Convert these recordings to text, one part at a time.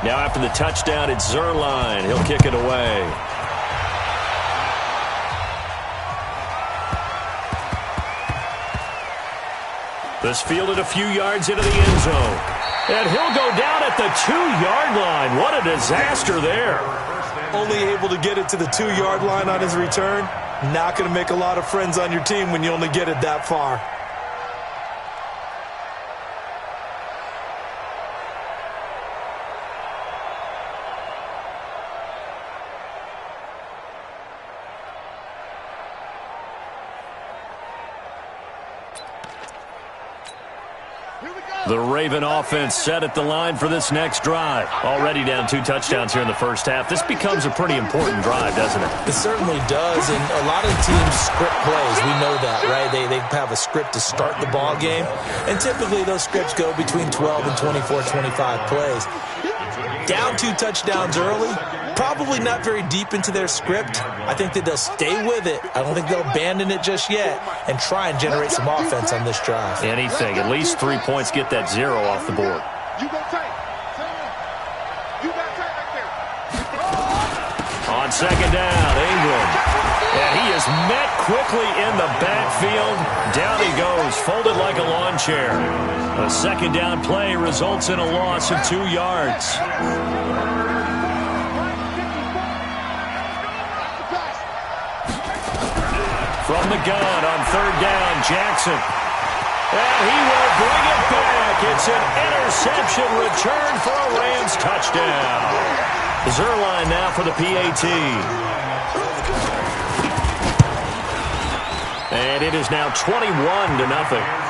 Now after the touchdown, it's Zerline. He'll kick it away. This fielded a few yards into the end zone. And he'll go down at the 2-yard line. What a disaster there. Only able to get it to the 2-yard line on his return. Not going to make a lot of friends on your team when you only get it that far. The Raven offense set at the line for this next drive. Already down 2 touchdowns here in the first half. This becomes a pretty important drive, doesn't it? It certainly does, and a lot of teams script plays. We know that, right? They have a script to start the ball game, and typically those scripts go between 12 and 24, 25 plays. Down 2 touchdowns early, probably not very deep into their script. I think that they'll stay with it. I don't think they'll abandon it just yet and try and generate some offense on this drive. Anything. At least 3 points, get that 0 off the board. On second down, Ingram. And he is met quickly in the backfield. Down he goes, folded like a lawn chair. A second down play results in a loss of 2 yards. From the gun on third down, Jackson. And he will bring it back. It's an interception return for a Rams touchdown. Zerline now for the PAT. And it is now 21-0.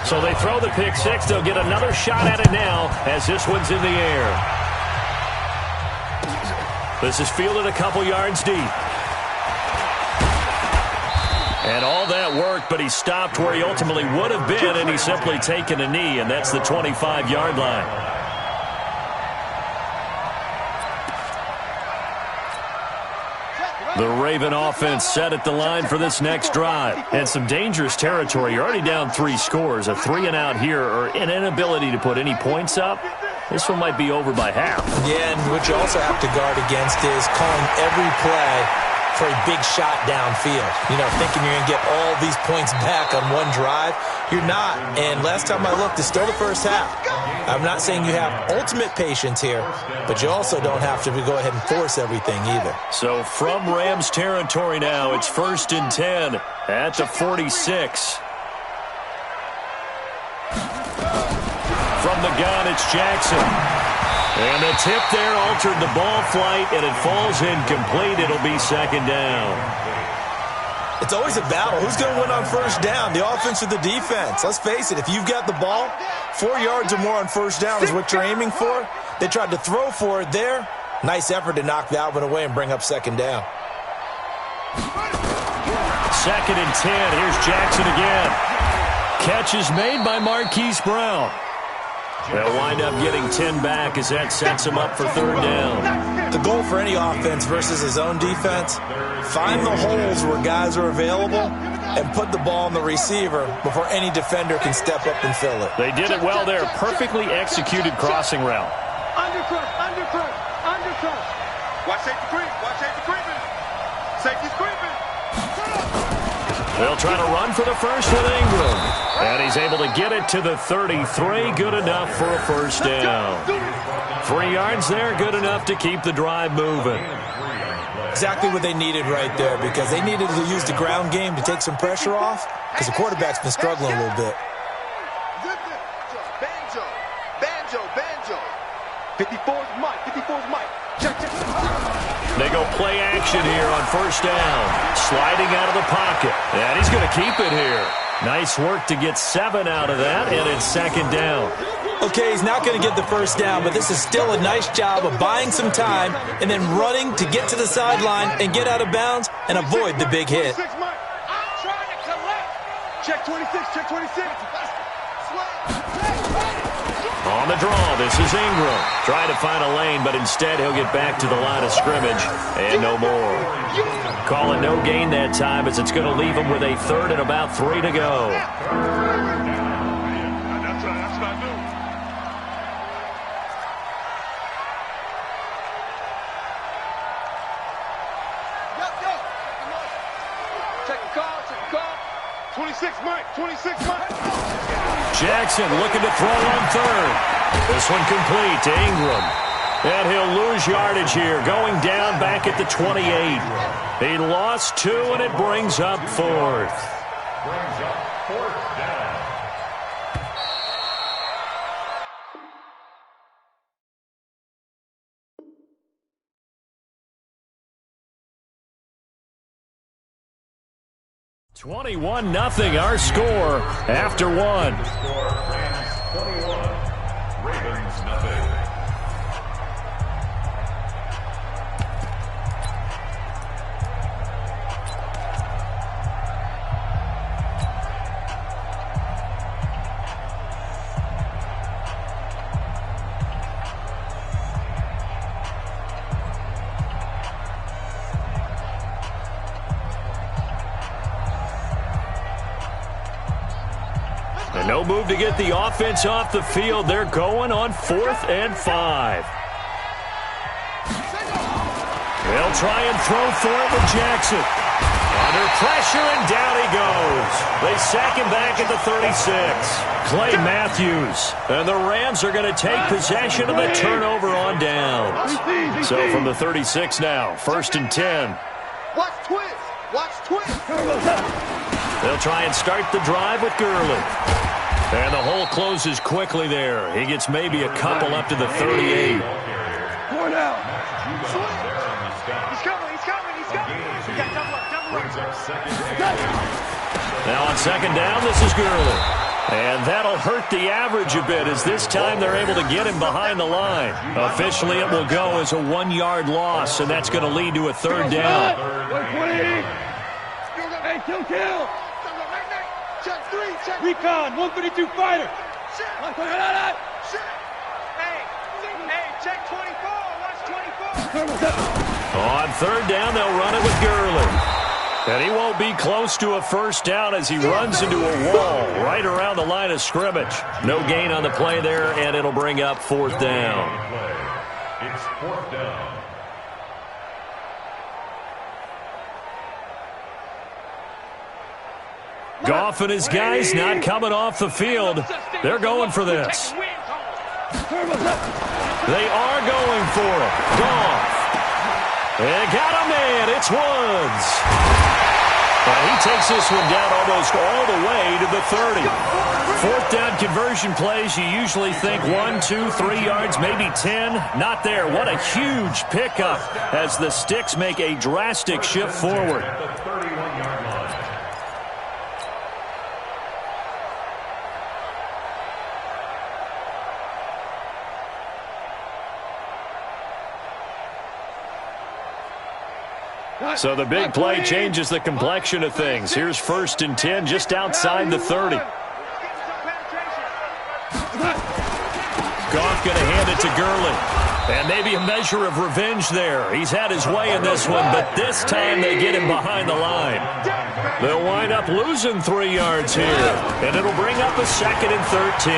So they throw the pick six. They'll get another shot at it now as this one's in the air. This is fielded a couple yards deep. And all that worked, but he stopped where he ultimately would have been, and he's simply taken a knee, and that's the 25-yard line. The Raven offense set at the line for this next drive. And some dangerous territory. You're already down 3 scores. A 3-and-out here or an inability to put any points up. This one might be over by half. Yeah, and what you also have to guard against is calling every play for a big shot downfield. You know, thinking you're going to get all these points back on one drive. You're not. And last time I looked, it's still the first half. I'm not saying you have ultimate patience here, but you also don't have to go ahead and force everything either. So from Rams territory now, it's 1st and 10 at the 46. From the gun, it's Jackson. And the tip there altered the ball flight, and it falls incomplete. It'll be 2nd down. It's always a battle. Who's going to win on first down, the offense or the defense? Let's face it, if you've got the ball, 4 yards or more on first down is what you're aiming for. They tried to throw for it there. Nice effort to knock that one away and bring up 2nd down. 2nd and 10. Here's Jackson again. Catch is made by Marquise Brown. They'll wind up getting 10 back as that sets him up for 3rd down. The goal for any offense versus his own defense, find the holes where guys are available and put the ball on the receiver before any defender can step up and fill it. They did it well there. Perfectly executed crossing route. Undercut. Watch safety creep. Watch safety creeping. Safety's creeping. They'll try to run for the first with Ingram. And he's able to get it to the 33. Good enough for a 1st down. 3 yards there, good enough to keep the drive moving. Exactly what they needed right there, because they needed to use the ground game to take some pressure off, because the quarterback's been struggling a little bit. Banjo. 54's Mike. Check. They go play action here on 1st down. Sliding out of the pocket. And he's going to keep it here. Nice work to get 7 out of that, and it's 2nd down. Okay, he's not going to get the 1st down, but this is still a nice job of buying some time and then running to get to the sideline and get out of bounds and avoid the big hit. Check 26. On the draw, this is Ingram. Trying to find a lane, but instead he'll get back to the line of scrimmage and no more. Calling no gain that time as it's going to leave him with a 3rd and about 3 to go. That's what I do. Check the call. 26 Mike. 26 Mike. Jackson looking to throw on 3rd. This one complete to Ingram. And he'll lose yardage here, going down back at the 28. He lost 2, and it brings up 4th. 21-0 our score after 1. Ravens nothing. And no move to get the offense off the field. They're going on 4th and 5. They'll try and throw for it with Jackson. Under pressure, and down he goes. They sack him back at the 36. Clay Matthews. And the Rams are going to take possession of the turnover on downs. So from the 36 now, 1st and 10. Watch twist. They'll try and start the drive with Gurley. And the hole closes quickly there. He gets maybe a couple up to the 38. Going out. He's coming. Now on 2nd down, this is Gurley. And that'll hurt the average a bit as this time they're able to get him behind the line. Officially, it will go as a 1-yard loss, and that's going to lead to a 3rd down. Hey, kill. Recon, 132 fighter. Hey, check 24. Watch 24. On 3rd down, they'll run it with Gurley. And he won't be close to a 1st down as he runs into a wall right around the line of scrimmage. No gain on the play there, and it'll bring up 4th down. It's 4th down. Goff and his guys not coming off the field. They're going for this. They are going for it. Goff. They got a man. It's Woods. And he takes this one down almost all the way to the 30. 4th down conversion plays, you usually think 1, 2, 3 yards, maybe 10. Not there. What a huge pickup as the Sticks make a drastic shift forward. The 31-yard line. So the big play changes the complexion of things. Here's 1st and 10 just outside the 30. Goff going to hand it to Gurley. And maybe a measure of revenge there. He's had his way in this one, but this time they get him behind the line. They'll wind up losing 3 yards here. And it'll bring up a 2nd and 13.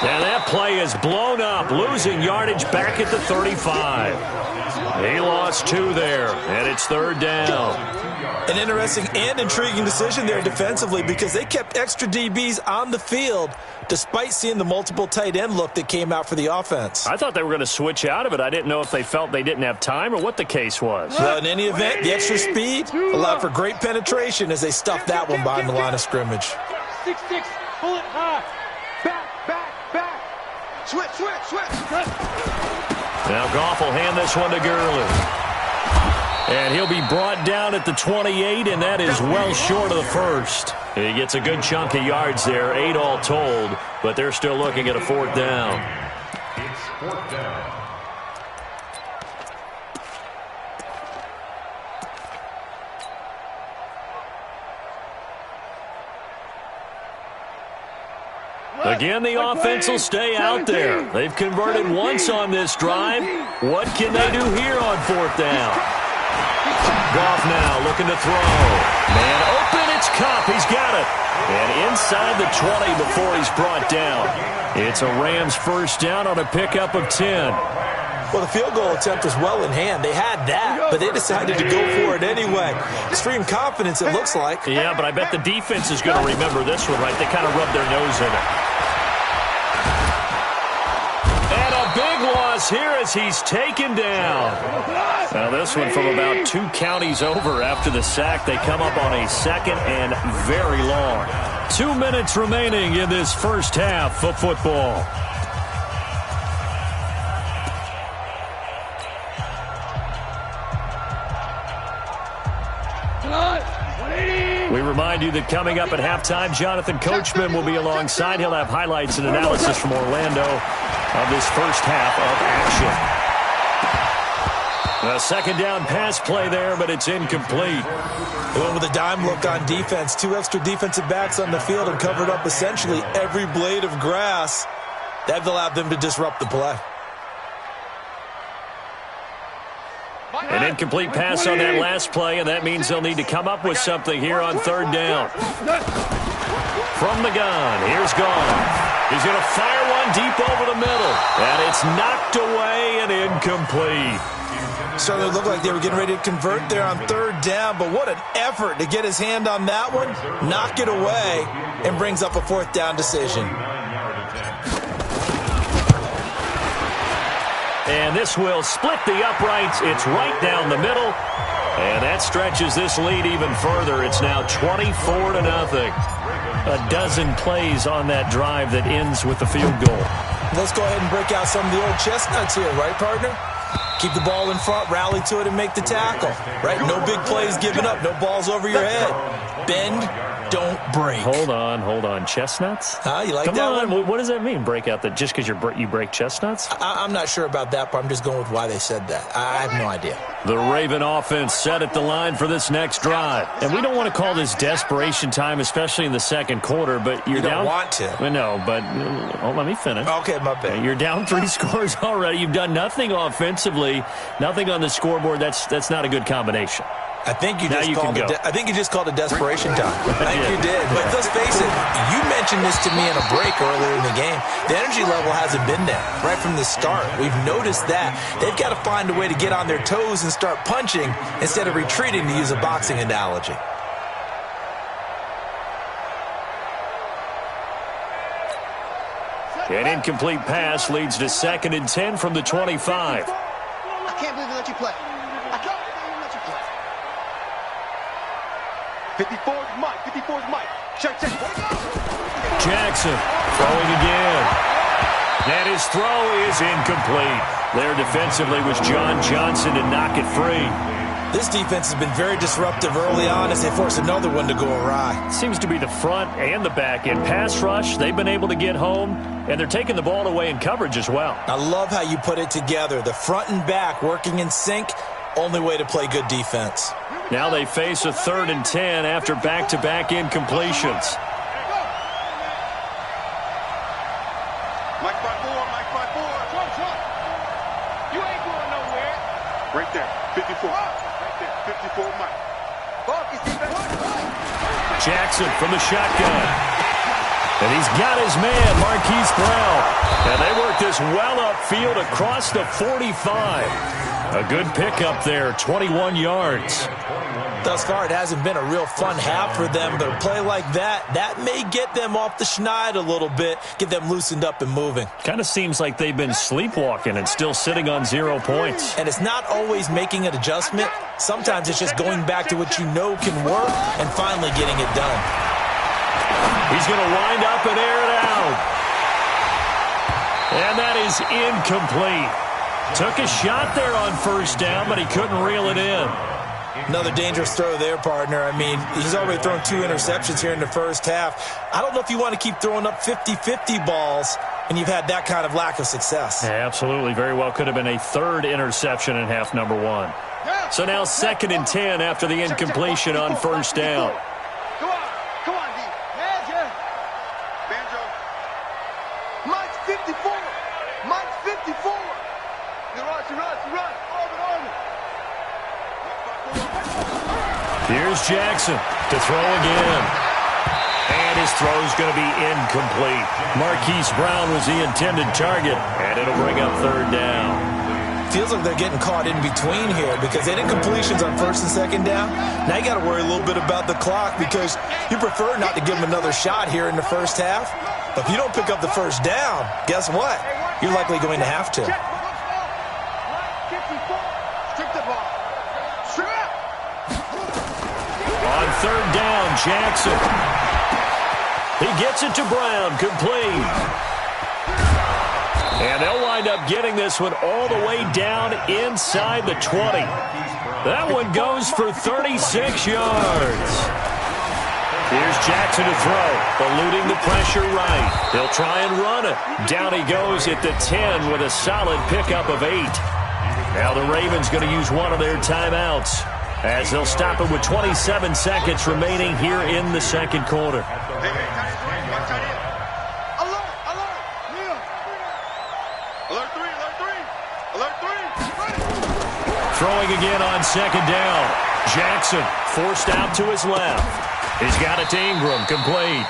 And that play is blown up, losing yardage back at the 35. He lost 2 there, and it's 3rd down. An interesting and intriguing decision there defensively because they kept extra DBs on the field despite seeing the multiple tight end look that came out for the offense. I thought they were going to switch out of it. I didn't know if they felt they didn't have time or what the case was. Well, in any event, the extra speed allowed for great penetration as they stuffed that one behind the line of scrimmage. 6-6, pull it high. Back. Switch. Now Goff will hand this one to Gurley. And he'll be brought down at the 28, and that is well short of the 1st. He gets a good chunk of yards there, 8 all told, but they're still looking at a 4th down. It's 4th down. Again, the offense will stay out there. They've converted once on this drive. What can they do here on 4th down? Goff now looking to throw. Man open, it's Kupp. He's got it. And inside the 20 before he's brought down. It's a Rams 1st down on a pickup of 10. Well, the field goal attempt was well in hand. They had that, but they decided to go for it anyway. Extreme confidence, it looks like. Yeah, but I bet the defense is going to remember this one, right? They kind of rubbed their nose in it. And a big loss here as he's taken down. Now this one from about 2 counties over after the sack. They come up on a 2nd and very long. 2 minutes remaining in this first half of football. We remind you that coming up at halftime, Jonathan Coachman will be alongside. He'll have highlights and analysis from Orlando of this first half of action. A 2nd down pass play there, but it's incomplete. They went with a dime look on defense. 2 extra defensive backs on the field and covered up essentially every blade of grass. That allowed them to disrupt the play. An incomplete pass on that last play, and that means they'll need to come up with something here on 3rd down. From the gun, here's Goff. He's going to fire one deep over the middle, and it's knocked away and incomplete. Certainly looked like they were getting ready to convert there on 3rd down, but what an effort to get his hand on that one, knock it away, and brings up a 4th down decision. And this will split the uprights. It's right down the middle. And that stretches this lead even further. It's now 24-0. A dozen plays on that drive that ends with the field goal. Let's go ahead and break out some of the old chestnuts here, right, partner? Keep the ball in front, rally to it, and make the tackle. Right? No big plays given up. No balls over your head. Bend, don't break. Hold on. Chestnuts? You like Come that on. one? What does that mean, break out? That just because you break chestnuts? I'm not sure about that, but I'm just going with why they said that. I have no idea. The Raven offense set at the line for this next drive. And we don't want to call this desperation time, especially in the 2nd quarter, but you're down. You don't want to. No, but let me finish. Okay, my bad. You're down 3 scores already. You've done nothing offensively, nothing on the scoreboard. That's not a good combination. I think you just called it desperation time. I think you did. But let's face it, you mentioned this to me in a break earlier in the game. The energy level hasn't been there right from the start. We've noticed that. They've got to find a way to get on their toes and start punching instead of retreating, to use a boxing analogy. An incomplete pass leads to 2nd and 10 from the 25. I can't believe they let you play. I can't believe they let you play. 54's Mike. 54's Mike. Check. Jackson throwing again. And his throw is incomplete. There defensively was John Johnson to knock it free. This defense has been very disruptive early on as they force another one to go awry. Seems to be the front and the back end. Pass rush, they've been able to get home, and they're taking the ball away in coverage as well. I love how you put it together. The front and back working in sync, only way to play good defense. Now they face a 3rd and 10 after back-to-back incompletions. Mike by four. You ain't going nowhere. Right there, 54. Right there, 54 Mike. Jackson from the shotgun. And he's got his man, Marquise Brown. And they work this well upfield across the 45. A good pickup there, 21 yards. Thus far, it hasn't been a real fun half for them, but a play like that may get them off the schneid a little bit, get them loosened up and moving. Kind of seems like they've been sleepwalking and still sitting on 0 points. And it's not always making an adjustment. Sometimes it's just going back to what you know can work and finally getting it done. He's going to wind up and air it out. And that is incomplete. Took a shot there on 1st down, but he couldn't reel it in. Another dangerous throw there, partner. I mean, he's already thrown 2 interceptions here in the first half. I don't know if you want to keep throwing up 50-50 balls when you've had that kind of lack of success. Yeah, absolutely. Very well could have been a 3rd interception in half number 1. So now 2nd and 10 after the incompletion on 1st down. Come on, D. Banjo. 54. Mike's 54. You run. Armin. Here's Jackson to throw again. And his throw's going to be incomplete. Marquise Brown was the intended target, and it'll bring up third down. Feels like they're getting caught in between here because they did completions on first and second down. Now you got to worry a little bit about the clock because you prefer not to give them another shot here in the first half. But if you don't pick up the first down, guess what? You're likely going to have to. On third down, Jackson. He gets it to Brown, complete. And they'll wind up getting this one all the way down inside the 20. That one goes for 36 yards. Here's Jackson to throw, eluding the pressure right. He'll try and run it. Down he goes at the 10 with a solid pickup of 8. Now the Ravens going to use one of their timeouts as they'll stop it with 27 seconds remaining here in the second quarter. Throwing again on second down. Jackson forced out to his left. He's got it to Ingram, complete.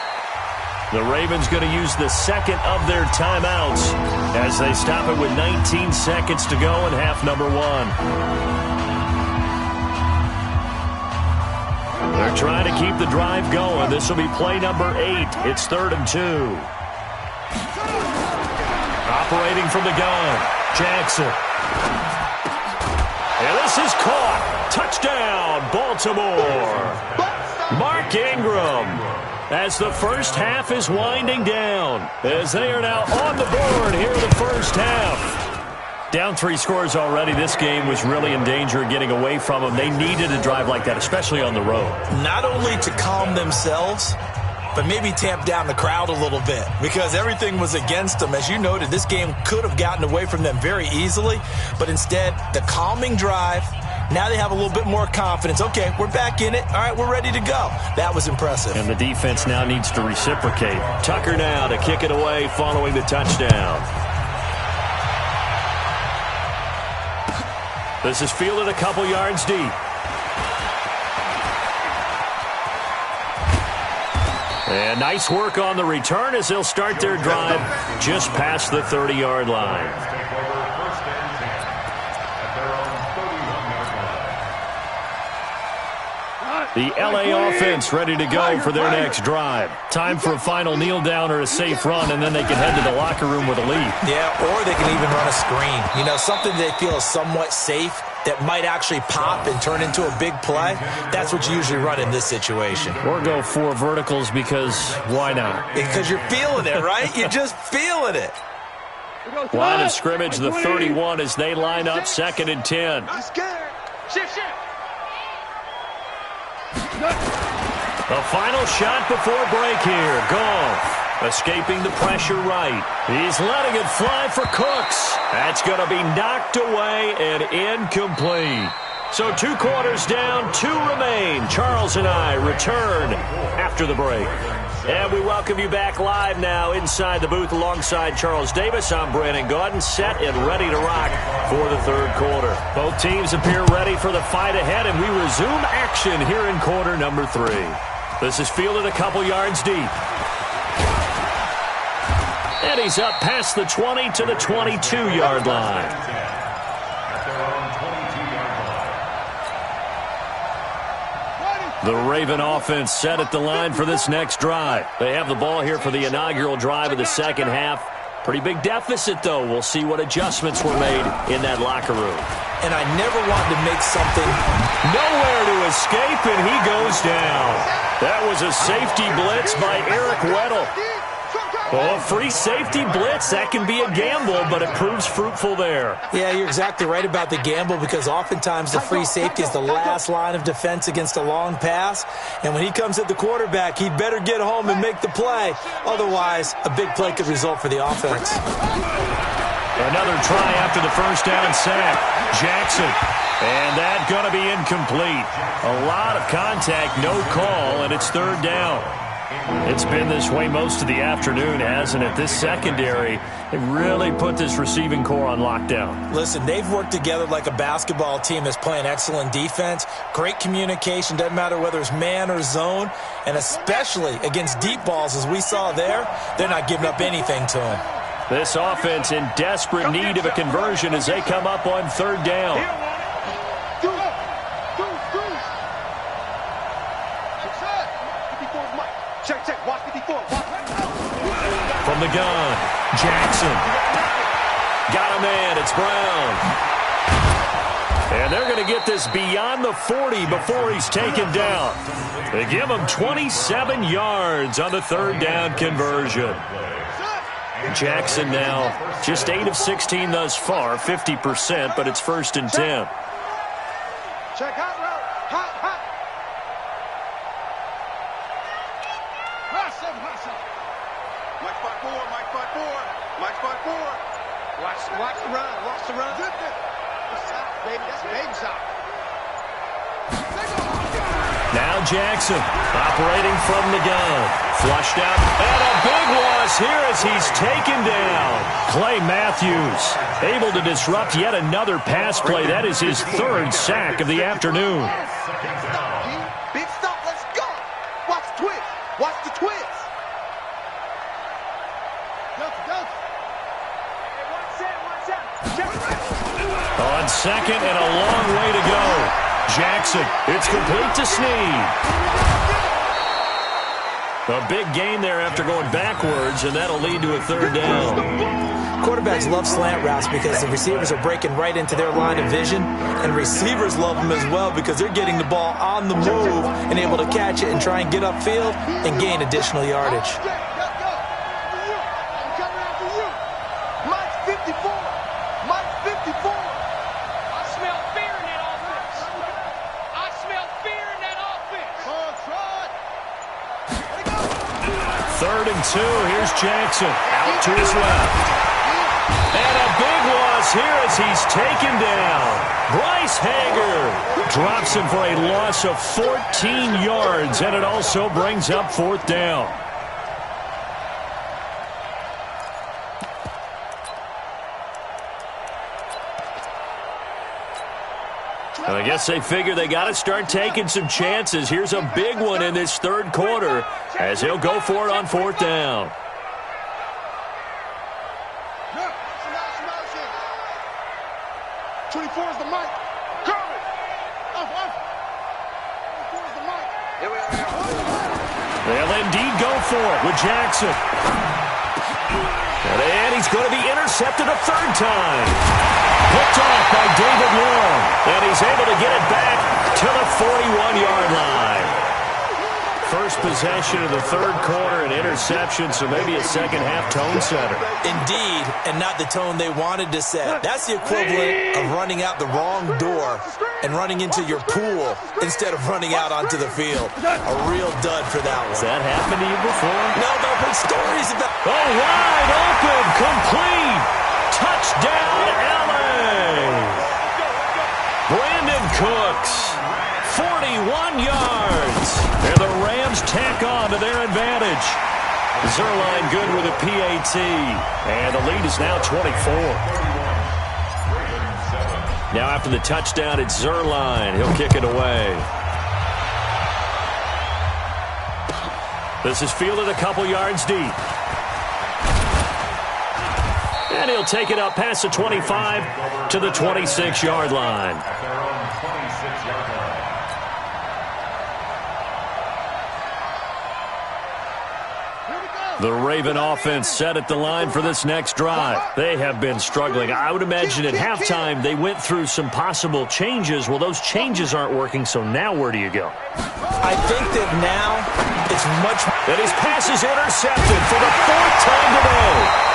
The Ravens going to use the second of their timeouts as they stop it with 19 seconds to go in half number 1. They're trying to keep the drive going. This will be play number 8. It's 3rd and 2. Operating from the gun, Jackson. And this is caught. Touchdown, Baltimore. Mark Ingram, as the first half is winding down, as they are now on the board here in the first half. Down 3 scores already. This game was really in danger of getting away from them. They needed a drive like that, especially on the road. Not only to calm themselves, but maybe tamp down the crowd a little bit because everything was against them. As you noted, this game could have gotten away from them very easily, but instead, the calming drive, now they have a little bit more confidence. Okay, we're back in it. All right, we're ready to go. That was impressive. And the defense now needs to reciprocate. Tucker now to kick it away following the touchdown. This is fielded a couple yards deep. And nice work on the return as they'll start their drive just past the 30-yard line. The LA offense ready to go for their next drive. Time for a final kneel down or a safe run, and then they can head to the locker room with a lead. Yeah, or they can even run a screen. You know, something they feel is somewhat safe that might actually pop and turn into a big play. That's what you usually run in this situation. Or go 4 verticals because why not? Because you're feeling it, right? You're just feeling it. Line of scrimmage, the 31 as they line up 2nd and 10. Shift. The final shot before break here. Goff escaping the pressure right. He's letting it fly for Cooks. That's going to be knocked away and incomplete. So 2 quarters down, 2 remain. Charles and I return after the break. And we welcome you back live now inside the booth alongside Charles Davis. I'm Brandon Gaudin, set and ready to rock for the 3rd quarter. Both teams appear ready for the fight ahead, and we resume action here in quarter number 3. This is fielded a couple yards deep. And he's up past the 20 to the 22-yard line. The Raven offense set at the line for this next drive. They have the ball here for the inaugural drive of the second half. Pretty big deficit, though. We'll see what adjustments were made in that locker room. And I never wanted to make something nowhere to escape, and he goes down. That was a safety blitz by Eric Weddle. Oh, free safety blitz, that can be a gamble, but it proves fruitful there. Yeah, you're exactly right about the gamble because oftentimes the free safety is the last line of defense against a long pass. And when he comes at the quarterback, he'd better get home and make the play. Otherwise, a big play could result for the offense. Another try after the first down sack. Jackson. And that's going to be incomplete. A lot of contact, no call, and it's 3rd down. It's been this way most of the afternoon, hasn't it? This secondary, they really put this receiving core on lockdown. Listen, they've worked together like a basketball team that's playing excellent defense. Great communication, doesn't matter whether it's man or zone. And especially against deep balls, as we saw there, they're not giving up anything to them. This offense in desperate need of a conversion as they come up on third down. Check, watch 54. From the gun, Jackson. Got a man, it's Brown. And they're going to get this beyond the 40 before he's taken down. They give him 27 yards on the third down conversion. Jackson now just 8 of 16 thus far, 50%, but it's 1st and 10. Check hot route. Hot. Mike spot four. Watch the run. Baby, that's baby shot. Now Jackson operating from the gun. Flushed out. And a big loss here as he's taken down. Clay Matthews able to disrupt yet another pass play. That is his 3rd sack of the afternoon. Big stop, let's go. Watch the twist. Watch the twist. On second and a long way to go. Jackson, it's complete to Snead. A big gain there after going backwards, and that'll lead to a 3rd down. Quarterbacks love slant routes because the receivers are breaking right into their line of vision, and receivers love them as well because they're getting the ball on the move and able to catch it and try and get upfield and gain additional yardage. Third and 2. Here's Jackson out to his left. And a big loss here as he's taken down. Bryce Hager drops him for a loss of 14 yards, and it also brings up 4th down. And I guess they figure they got to start taking some chances. Here's a big one in this 3rd quarter as he'll go for it on 4th down. They'll indeed go for it with Jackson. And he's going to be intercepted a 3rd time. Picked off by David Long. And he's able to get it back to the 41-yard line. First possession of the 3rd quarter, an interception, so maybe a second-half tone setter. Indeed, and not the tone they wanted to set. That's the equivalent of running out the wrong door and running into your pool instead of running out onto the field. A real dud for that one. Has that happened to you before? No, but I've heard stories about... Oh, wide open, complete. Touchdown, LA. Brandon Cooks, 41 yards. And the Rams tack on to their advantage. Zerline good with a PAT. And the lead is now 24. Now after the touchdown, it's Zerline. He'll kick it away. This is fielded a couple yards deep. And he'll take it up past the 25 to the 26-yard line. The Raven offense set at the line for this next drive. They have been struggling. I would imagine at halftime they went through some possible changes. Well, those changes aren't working, so now where do you go? I think that now it's much... And his pass is intercepted for the 4th time today.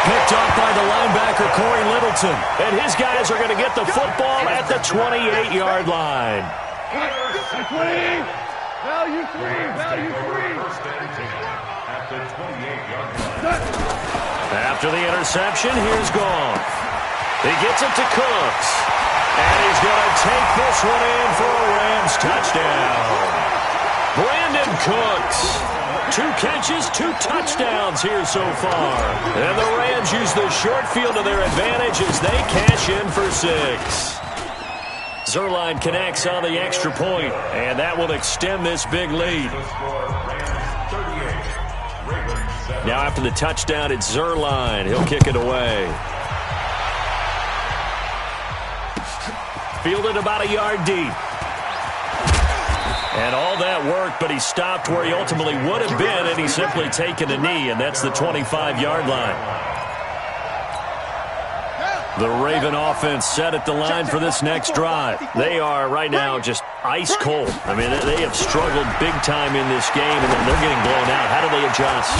Picked off by the linebacker, Corey Littleton. And his guys are going to get the football at the 28-yard line. Value free. After the interception, here's Goff. He gets it to Cooks. And he's going to take this one in for a Rams touchdown. Brandon Cooks 2 catches, 2 touchdowns here so far. And the Rams use the short field to their advantage as they cash in for 6. Zuerlein connects on the extra point, and that will extend this big lead. Now after the touchdown, it's Zuerlein. He'll kick it away. Fielded about a yard deep. And all that worked, but he stopped where he ultimately would have been, and he's simply taken a knee, and that's the 25-yard line. The Raven offense set at the line for this next drive. They are right now just ice cold. I mean, they have struggled big time in this game, and they're getting blown out. How do they adjust?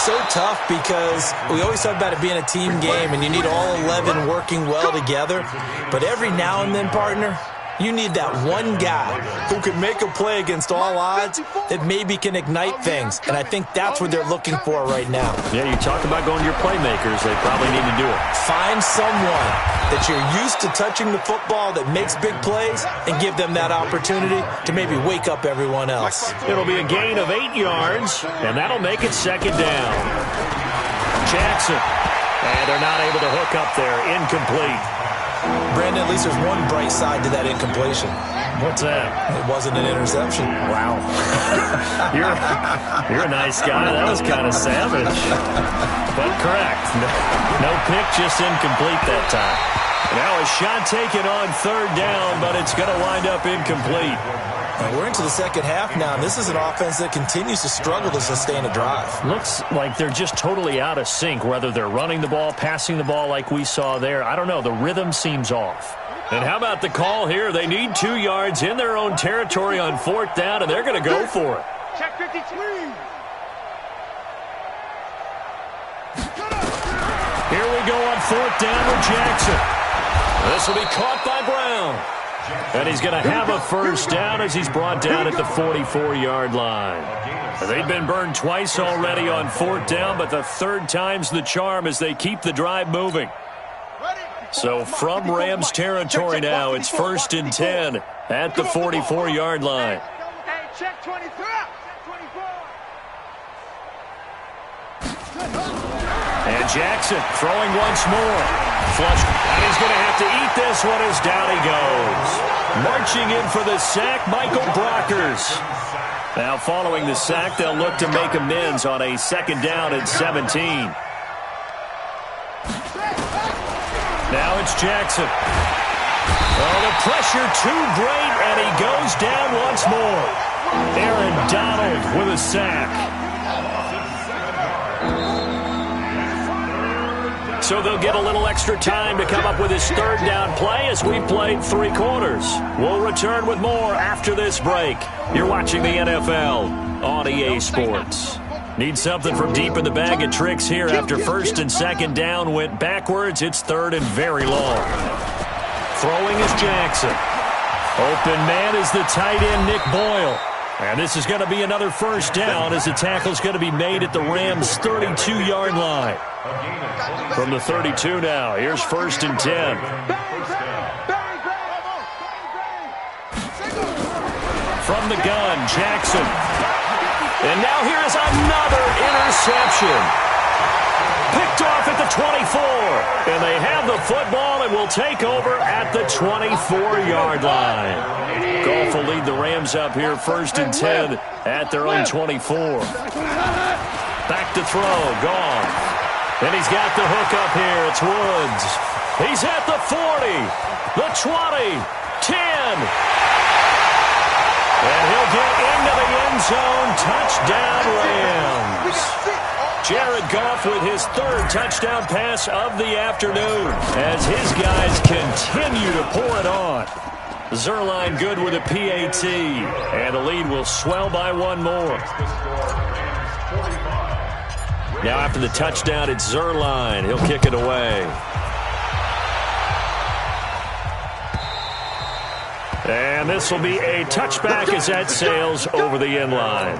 So tough because we always talk about it being a team game, and you need all 11 working well together. But every now and then, partner, you need that one guy who can make a play against all odds that maybe can ignite things. And I think that's what they're looking for right now. Yeah, you talk about going to your playmakers. They probably need to do it. Find someone that you're used to touching the football that makes big plays and give them that opportunity to maybe wake up everyone else. It'll be a gain of 8 yards, and that'll make it 2nd down. Jackson. And they're not able to hook up there. Incomplete. Brandon, at least there's one bright side to that incompletion. What's that? It wasn't an interception. Wow. You're a nice guy. That was kind of savage. But correct. No pick, just incomplete that time. Now a shot taken on 3rd down, but it's going to wind up incomplete. And we're into the second half now, and this is an offense that continues to struggle to sustain a drive. Looks like they're just totally out of sync, whether they're running the ball, passing the ball like we saw there. I don't know. The rhythm seems off. And how about the call here? They need 2 yards in their own territory on 4th down, and they're going to go for it. Check 53. Here we go on 4th down with Jackson. This will be caught by Brown. And he's going to have a 1st down as he's brought down at the 44-yard line. They've been burned twice already on 4th down, but the 3rd time's the charm as they keep the drive moving. So from Rams territory now, it's 1st and 10 at the 44-yard line. Hey, check 23. And Jackson throwing once more. Flush. And he's going to have to eat this one as down he goes. Marching in for the sack, Michael Brockers. Now following the sack, they'll look to make amends on a 2nd down and 17. Now it's Jackson. Oh, the pressure too great, and he goes down once more. Aaron Donald with a sack. So they'll get a little extra time to come up with his 3rd down play as we've played 3 quarters. We'll return with more after this break. You're watching the NFL on EA Sports. Need something from deep in the bag of tricks here after 1st and 2nd down went backwards. It's 3rd and very long. Throwing is Jackson. Open man is the tight end, Nick Boyle. And this is going to be another 1st down as the tackle's going to be made at the Rams' 32-yard line. From the 32 now, here's 1st and 10. From the gun, Jackson. And now here is another interception. Picked off at the 24. And they have the football and will take over at the 24-yard line. Goff will lead the Rams up here 1st and 10 at their own 24. Back to throw, Goff. And he's got the hook up here. It's Woods. He's at the 40, the 20, 10. And he'll get into the end zone. Touchdown, Rams. Jared Goff with his 3rd touchdown pass of the afternoon as his guys continue to pour it on. Zuerlein good with a PAT, and the lead will swell by 1 more. Now after the touchdown, it's Zuerlein. He'll kick it away. And this will be a touchback as that sails over the end line.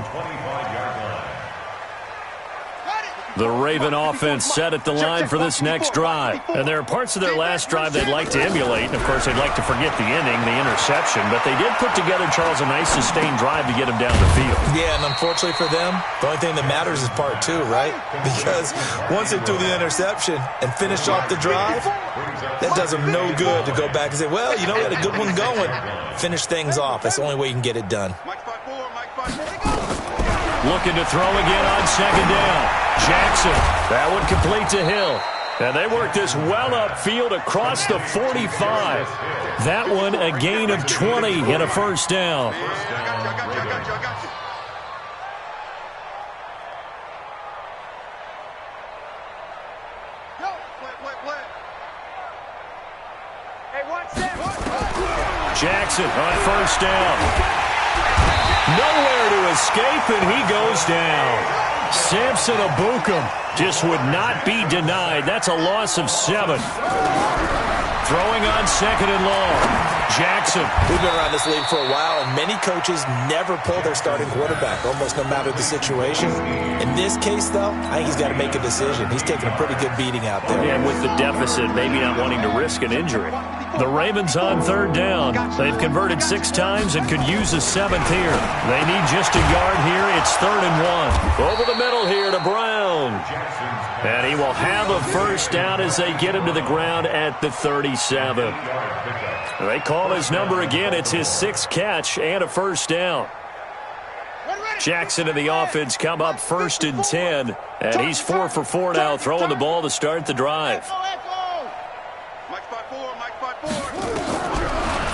The Raven offense set at the line for this next drive. And there are parts of their last drive they'd like to emulate. And, of course, they'd like to forget the inning, the interception. But they did put together, Charles, a nice sustained drive to get them down the field. Yeah, and unfortunately for them, the only thing that matters is part two, right? Because once they threw the interception and finished off the drive, that does them no good to go back and say, well, you know, we had a good one going. Finish things off. That's the only way you can get it done. Looking to throw again on second down. Jackson, that one complete to Hill. And they work this well upfield across the 45. That one a gain of 20 and a first down. Jackson on first down. Nowhere to escape, and he goes down. Samson Abukum just would not be denied. That's a loss of 7. Throwing on second and long. Jackson. We've been around this league for a while, and many coaches never pull their starting quarterback, almost no matter the situation. In this case, though, I think he's got to make a decision. He's taking a pretty good beating out there. And with the deficit, maybe not wanting to risk an injury. The Ravens on third down. They've converted 6 times and could use a 7th here. They need just a yard here. It's 3rd and 1. Over the middle here to Brown. And he will have a first down as they get him to the ground at the 37. They call his number again. It's his 6th catch and a first down. Jackson and the offense come up 1st and 10. And he's 4 for 4 now, throwing the ball to start the drive.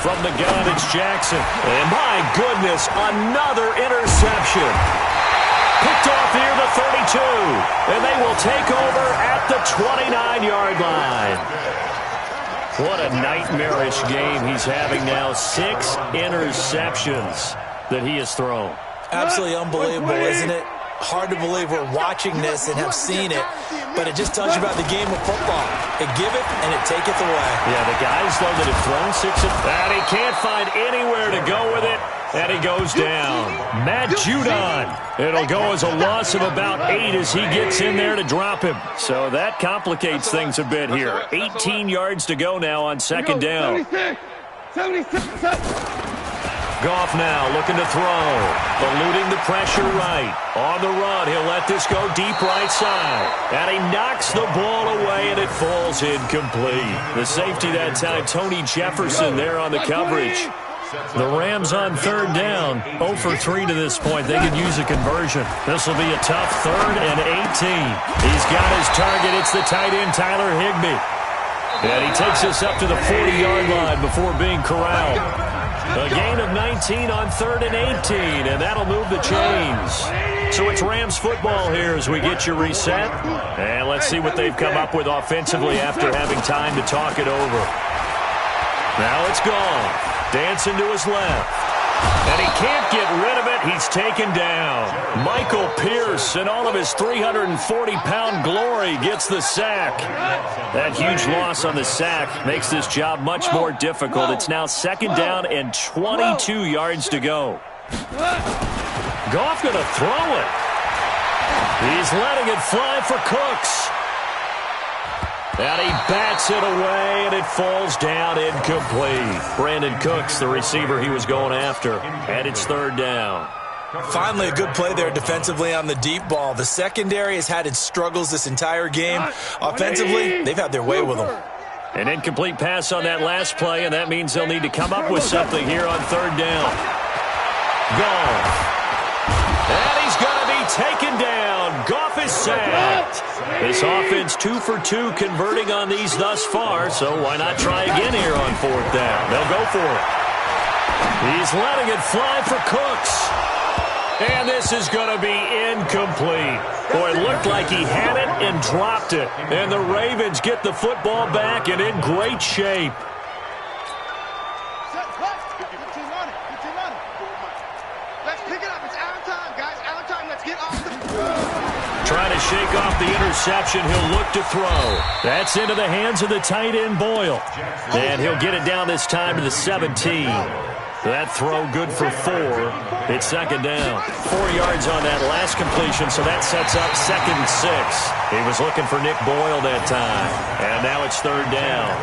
From the gun, it's Jackson. And my goodness, another interception. Picked off here the 32. And they will take over at the 29-yard line. What a nightmarish game he's having now. 6 interceptions that he has thrown. Absolutely unbelievable, isn't it? Hard to believe we're watching this and have seen it, but it just tells you about the game of football. It giveth and it taketh away. Yeah, the guys, though, that have thrown 6, and he can't find anywhere to go with it, and he goes down. Matt Judon. It'll go as a loss of about 8 as he gets in there to drop him. So that complicates things a bit here. 18 yards to go now on second down. 76. Goff now looking to throw. Eluding the pressure right. On the run, he'll let this go deep right side. And he knocks the ball away, and it falls incomplete. The safety that time, Tony Jefferson there on the coverage. The Rams on third down. 0 for 3 to this point. They could use a conversion. This will be a tough 3rd and 18. He's got his target. It's the tight end, Tyler Higbee. And he takes us up to the 40-yard line before being corralled. A gain of 19 on 3rd and 18, and that'll move the chains. So it's Rams football here as we get you reset. And let's see what they've come up with offensively after having time to talk it over. Now it's gone. Dancing to his left. And he can't get rid of it. He's taken down. Michael Pierce, in all of his 340-pound glory, gets the sack. That huge loss on the sack makes this job much more difficult. It's now 2nd down and 22 yards to go. Goff going to throw it. He's letting it fly for Cooks. And he bats it away, and it falls down incomplete. Brandon Cooks, the receiver he was going after. And it's 3rd down. Finally, a good play there defensively on the deep ball. The secondary has had its struggles this entire game. Offensively, they've had their way with them. An incomplete pass on that last play, and that means they'll need to come up with something here on 3rd down. Goff. And he's going to be taken down. Goff is sacked. This offense 2 for 2 converting on these thus far, so why not try again here on 4th down? They'll go for it. He's letting it fly for Cooks. And this is going to be incomplete. Boy, it looked like he had it and dropped it. And the Ravens get the football back and in great shape. Let's pick it up. It's our time, guys. Our time. Let's get off the... Trying to shake off the interception. He'll look to throw. That's into the hands of the tight end, Boyle. And he'll get it down this time to the 17. That throw good for 4. It's second down. 4 yards on that last completion, so that sets up 2nd and 6. He was looking for Nick Boyle that time, and now it's 3rd down.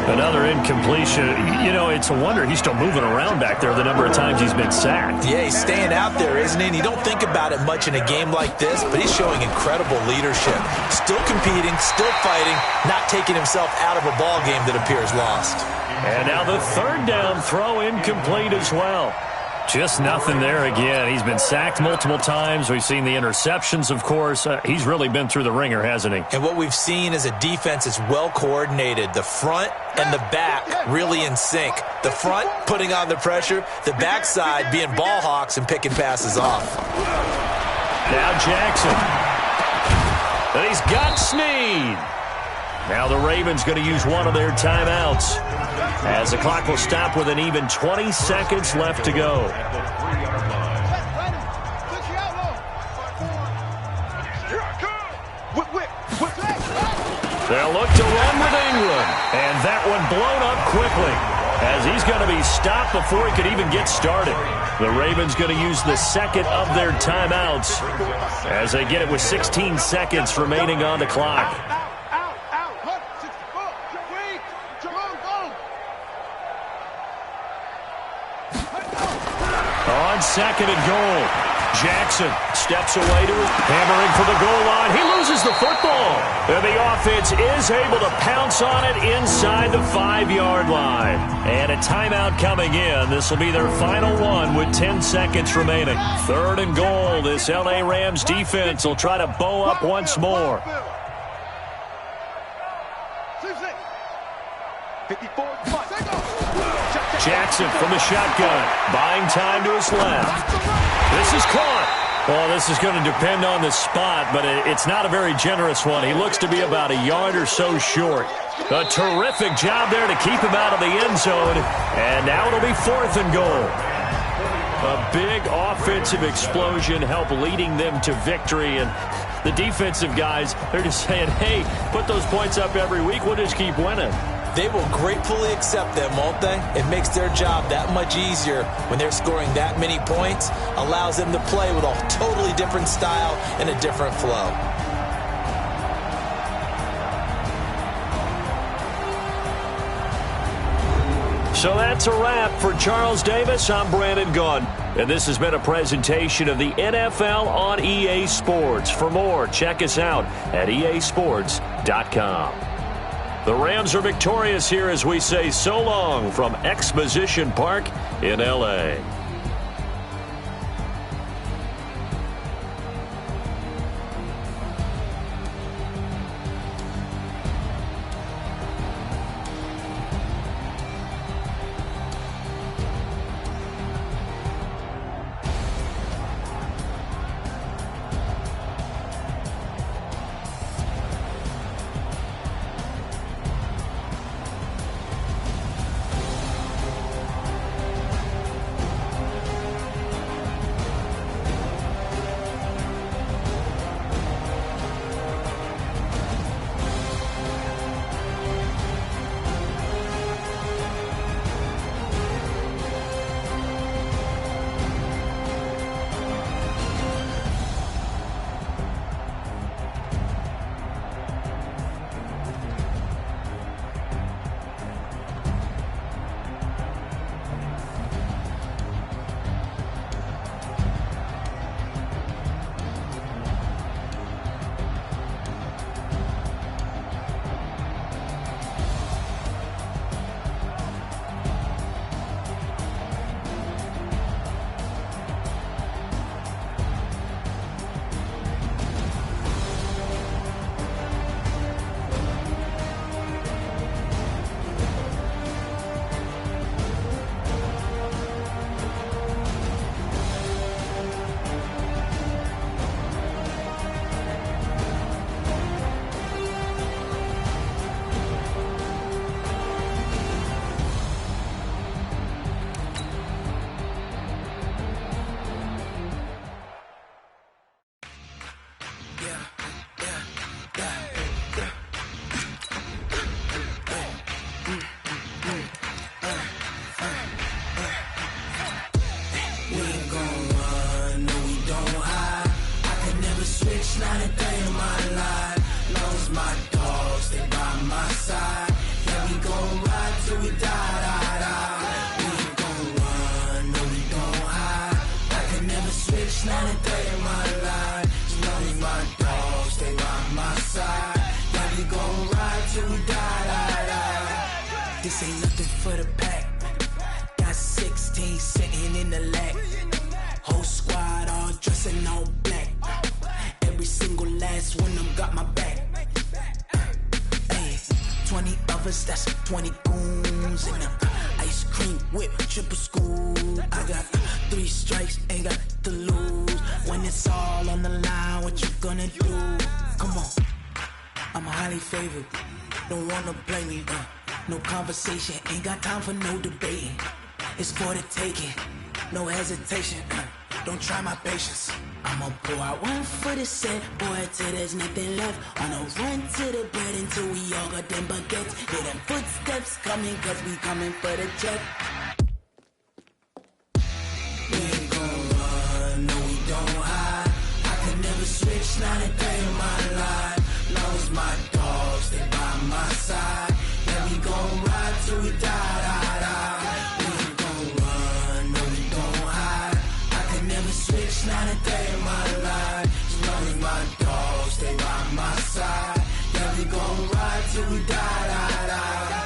Another incompletion. You know, it's a wonder he's still moving around back there the number of times he's been sacked. Yeah, he's staying out there, isn't he? And you don't think about it much in a game like this, but he's showing incredible leadership. Still competing, still fighting, not taking himself out of a ball game that appears lost. And now the 3rd down throw incomplete as well. Just nothing there again. He's been sacked multiple times. We've seen the interceptions, of course. He's really been through the ringer, hasn't he? And what we've seen is a defense that's well coordinated. The front and the back really in sync. The front putting on the pressure, the backside being ball hawks and picking passes off. Now Jackson. And he's got Snead. Now the Ravens going to use one of their timeouts, as the clock will stop with an even 20 seconds left to go. They'll look to run with England, and that one blown up quickly, as he's going to be stopped before he could even get started. The Ravens going to use the second of their timeouts, as they get it with 16 seconds remaining on the clock. On 2nd and goal, Jackson steps away to his hammering for the goal line. He loses the football. And the offense is able to pounce on it inside the 5-yard line. And a timeout coming in. This will be their final one with 10 seconds remaining. 3rd and goal. This L.A. Rams defense will try to bow up once more. 54. Jackson from the shotgun, buying time to his left. This is caught. Well, this is going to depend on the spot, but it's not a very generous one. He looks to be about a yard or so short. A terrific job there to keep him out of the end zone, and now it'll be 4th and goal. A big offensive explosion helped leading them to victory, and the defensive guys, they're just saying, hey, put those points up every week, we'll just keep winning. They will gratefully accept them, won't they? It makes their job that much easier when they're scoring that many points, allows them to play with a totally different style and a different flow. So that's a wrap for Charles Davis. I'm Brandon Gunn, and this has been a presentation of the NFL on EA Sports. For more, check us out at easports.com. The Rams are victorious here as we say so long from Exposition Park in L.A. switch, not a day in my life. Knows my dogs, they by my side. Yeah, we gon' ride till we die, die, die. We ain't gon' run, no, we gon' hide. I can never switch, not a day in my life. Knows my dogs, they by my side. Yeah, we gon' ride till we die, die, die. This ain't nothing for the pack. Got 16 sitting in the lap. Whole squad all dressing all black. Every single last one of them got my back. Hey, 20 of us, that's 20 goons in a ice cream whip, triple scoop. I got 3 strikes, ain't got to lose. When it's all on the line, what you gonna do? Come on, I'm highly favored. Don't wanna blame me, no conversation, ain't got time for no debating. It's for the taking, no hesitation, don't try my patience. I'ma pull out one for the set, boy, till there's nothing left. On a run to the bread until we all got them baguettes. Hear them footsteps coming, cause we coming for the check. We ain't gon' run, no, we don't hide. I can never switch, not a day in my life. Knows my dogs, they by my side. Yeah, we gon' ride till we die, die, die. We ain't gon' run, no, we don't hide. I can never switch, not a day in my life. As long as my dogs, they by my side. Yeah, we gon' ride till we die, die, die.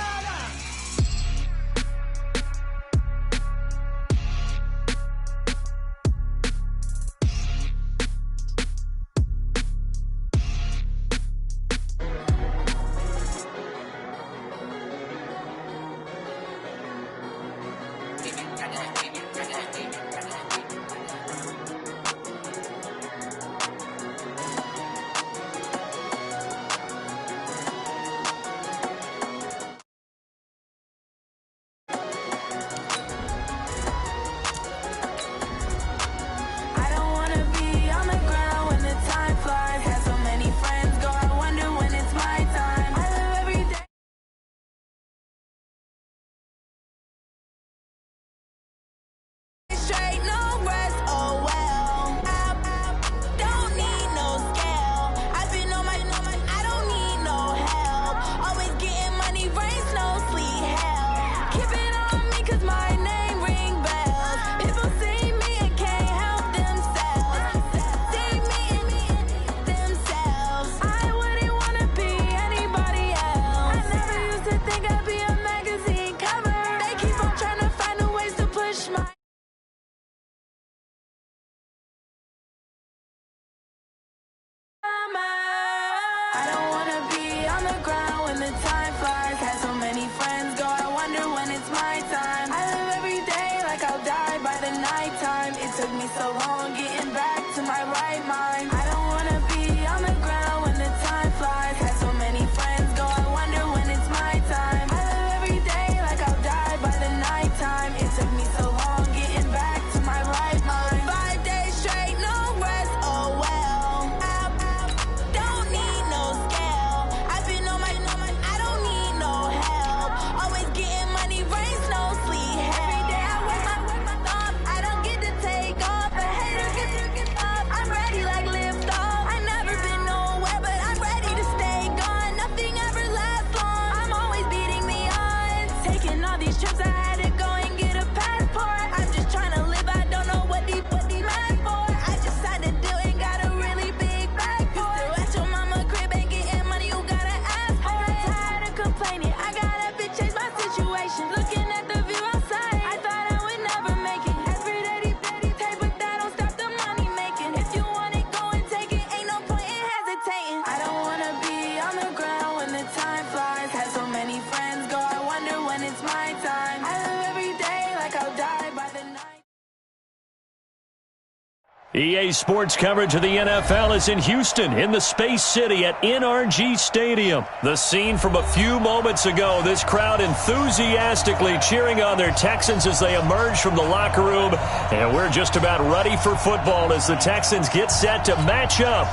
EA Sports coverage of the NFL is in Houston, in the Space City at NRG Stadium. The scene from a few moments ago, this crowd enthusiastically cheering on their Texans as they emerge from the locker room. And we're just about ready for football as the Texans get set to match up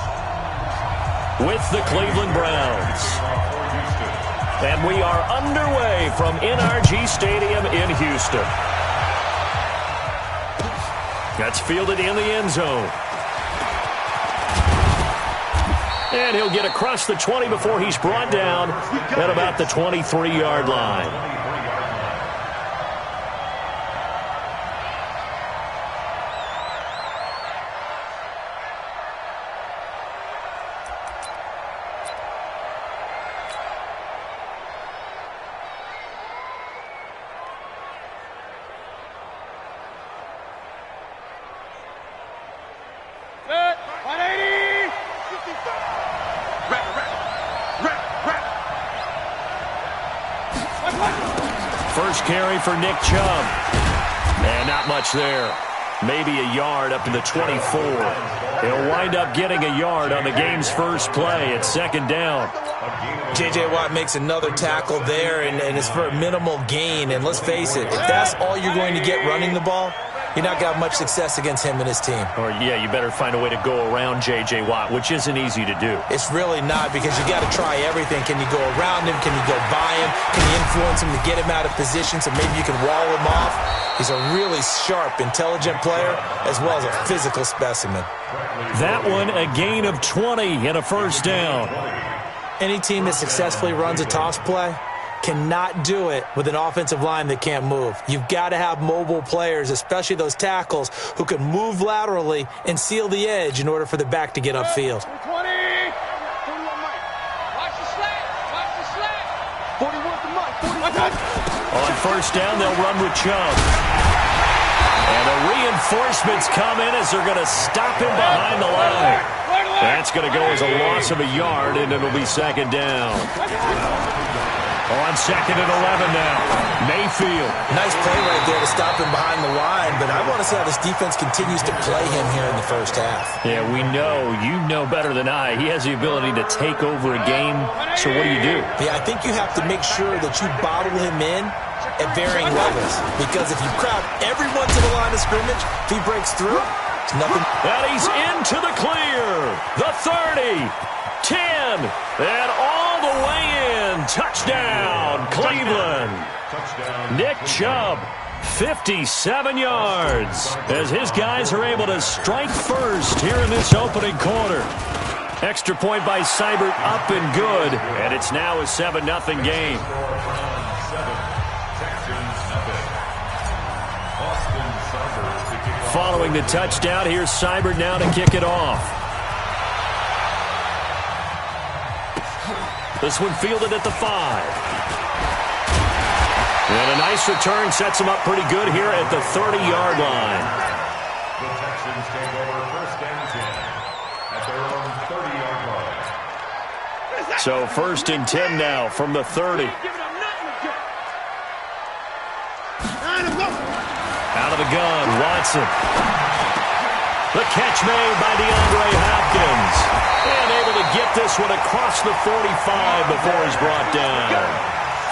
with the Cleveland Browns. And we are underway from NRG Stadium in Houston. That's fielded in the end zone. And he'll get across the 20 before he's brought down at about the 23-yard line. First carry for Nick Chubb. And not much there. Maybe a yard up to the 24. He'll wind up getting a yard on the game's first play at second down. J.J. Watt makes another tackle there, and it's for a minimal gain. And let's face it, if that's all you're going to get running the ball, you're not going to have much success against him and his team. Or, yeah, you better find a way to go around J.J. Watt, which isn't easy to do. It's really not, because you got to try everything. Can you go around him? Can you go by him? Can you influence him to get him out of position so maybe you can wall him off? He's a really sharp, intelligent player, as well as a physical specimen. That one, a gain of 20 and a first down. Any team that successfully runs a toss play cannot do it with an offensive line that can't move. You've got to have mobile players, especially those tackles, who can move laterally and seal the edge in order for the back to get upfield. 20. 41 Mike. Watch the slack. Watch the slack. 41 to Mike. On first down, they'll run with Chubb. And the reinforcements come in as they're going to stop him behind the line. That's going to go as a loss of a yard, and it'll be second down. On second and 11 now, Mayfield. Nice play right there to stop him behind the line, but I want to see how this defense continues to play him here in the first half. Yeah, we know. You know better than I. He has the ability to take over a game, so what do? Yeah, I think you have to make sure that you bottle him in at varying levels, because if you crowd everyone to the line of scrimmage, if he breaks through, it's nothing. And he's into the clear. The 30, 10, and all the way in. Touchdown, Cleveland. Nick Chubb, 57 yards, as his guys are able to strike first here in this opening quarter. Extra point by Seibert, up and good, and it's now a 7-0 game. Following the touchdown, here's Seibert now to kick it off. This one fielded at the 5. And a nice return sets him up pretty good here at the 30-yard line. The Texans take over first and 10 at their own 30-yard line. So first and 10 now from the 30. Out of the gun, Watson. The catch made by DeAndre Hopkins. And able to get this one across the 45 before he's brought down.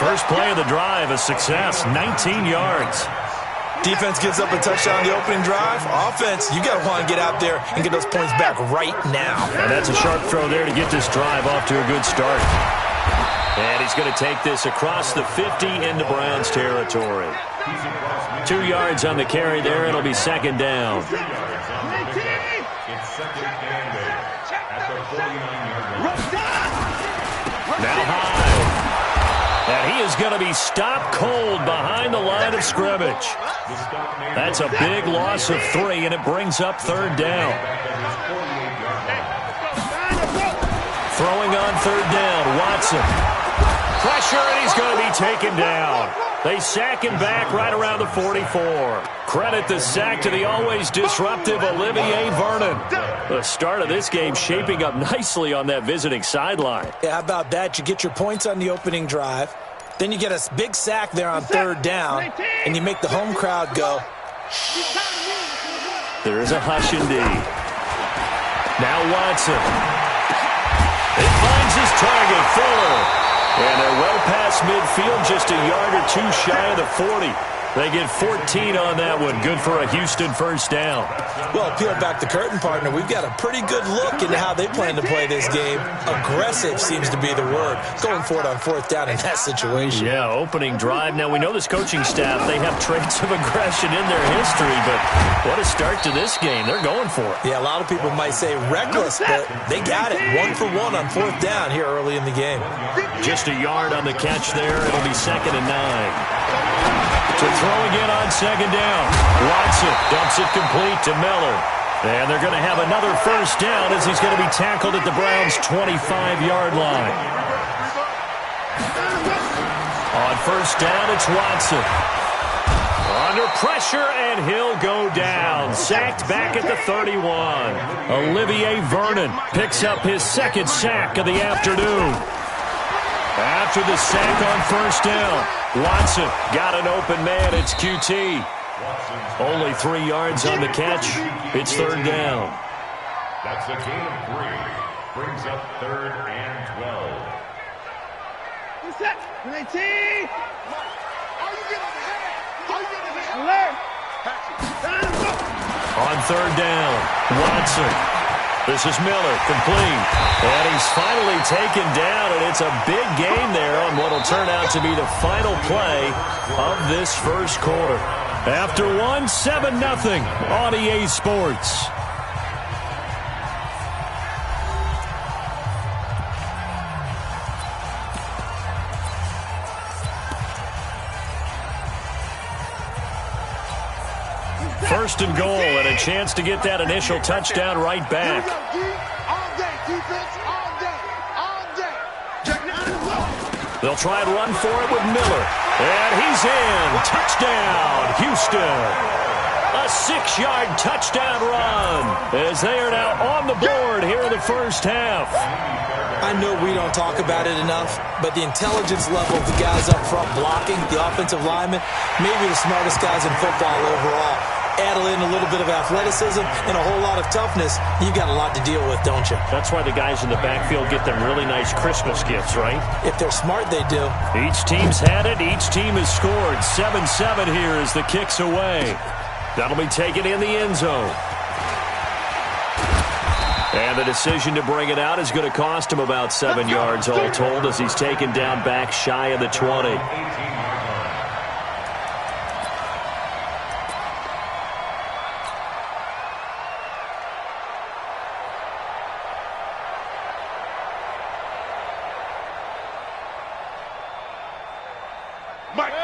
First play of the drive, a success, 19 yards. Defense gives up a touchdown on the opening drive. Offense, you got to want to get out there and get those points back right now. And that's a sharp throw there to get this drive off to a good start. And he's going to take this across the 50 into Browns territory. 2 yards on the carry there. It'll be second down. It's second and 8 at the 49-yard line. Now high. And he is going to be stopped cold behind the line of scrimmage. That's a big loss of 3, and it brings up third down. Throwing on third down, Watson. Pressure, and he's going to be taken down. They sack him back right around the 44. Credit the sack to the always disruptive Olivier Vernon. The start of this game shaping up nicely on that visiting sideline. Yeah, how about that? You get your points on the opening drive. Then you get a big sack there on third down, and you make the home crowd go. There is a hush indeed. Now Watson. It finds his target, Fuller. And they're well past midfield, just a yard or two shy of the 40. They get 14 on that one. Good for a Houston first down. Well, peel back the curtain, partner. We've got a pretty good look into how they plan to play this game. Aggressive seems to be the word. Going for it on fourth down in that situation. Yeah, opening drive. Now, we know this coaching staff, they have traits of aggression in their history, but what a start to this game. They're going for it. Yeah, a lot of people might say reckless, but they got it. 1 for 1 on fourth down here early in the game. Just a yard on the catch there. It'll be 2nd and 9. To throw again on 2nd down. Watson dumps it complete to Miller. And they're going to have another first down as he's going to be tackled at the Browns' 25-yard line. On first down, it's Watson. Under pressure, and he'll go down. Sacked back at the 31. Olivier Vernon picks up his 2nd sack of the afternoon. After the sack on first down, Watson got an open man. It's QT. Only 3 yards on the catch. It's 3rd down. That's a gain of 3. Brings up 3rd and 12. Set. 19. Alert. On 3rd down, Watson. This is Miller, complete. And he's finally taken down, and it's a big gain there on what will turn out to be the final play of this first quarter. After one, 7-0 on EA Sports. First and goal, and a chance to get that initial touchdown right back. All day, defense, all day, all day. They'll try and run for it with Miller. And he's in. Touchdown, Houston. A 6-yard touchdown run as they are now on the board here in the first half. I know we don't talk about it enough, but the intelligence level of the guys up front blocking, the offensive linemen, maybe the smartest guys in football overall. Add in a little bit of athleticism and a whole lot of toughness, you've got a lot to deal with, don't you? That's why the guys in the backfield get them really nice Christmas gifts, right? If they're smart, they do. Each team's had it. Each team has scored. 7-7 here as the kick's away. That'll be taken in the end zone. And the decision to bring it out is going to cost him about 7 yards all told as he's taken down back shy of the 20.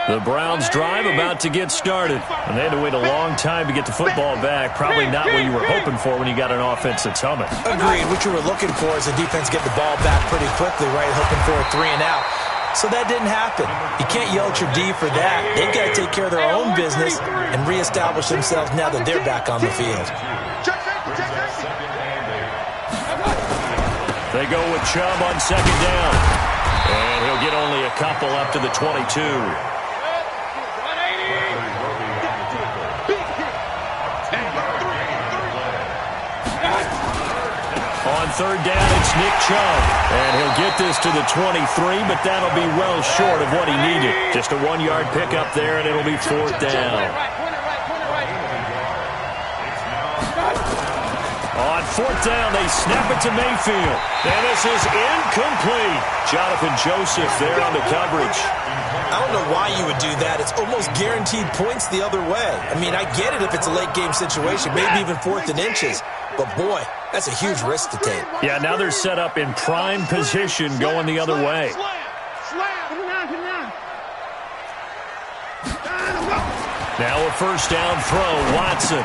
The Browns drive about to get started. And they had to wait a long time to get the football back. Probably not what you were hoping for when you got an offense that's humming. Agreed. What you were looking for is the defense get the ball back pretty quickly, right? Hoping for a 3 and out. So that didn't happen. You can't yell at your D for that. They've got to take care of their own business and reestablish themselves now that they're back on the field. They go with Chubb on 2nd down. And he'll get only a couple up to the 22. On 3rd down, it's Nick Chubb. And he'll get this to the 23, but that'll be well short of what he needed. Just a 1-yard pickup there, and it'll be 4th down. On 4th down, they snap it to Mayfield. And this is incomplete. Jonathan Joseph there on the coverage. I don't know why you would do that. It's almost guaranteed points the other way. I mean, I get it if it's a late-game situation, maybe even 4th and inches. But, boy, that's a huge risk to take. Yeah, now they're set up in prime position going the other way. Now a first down throw, Watson.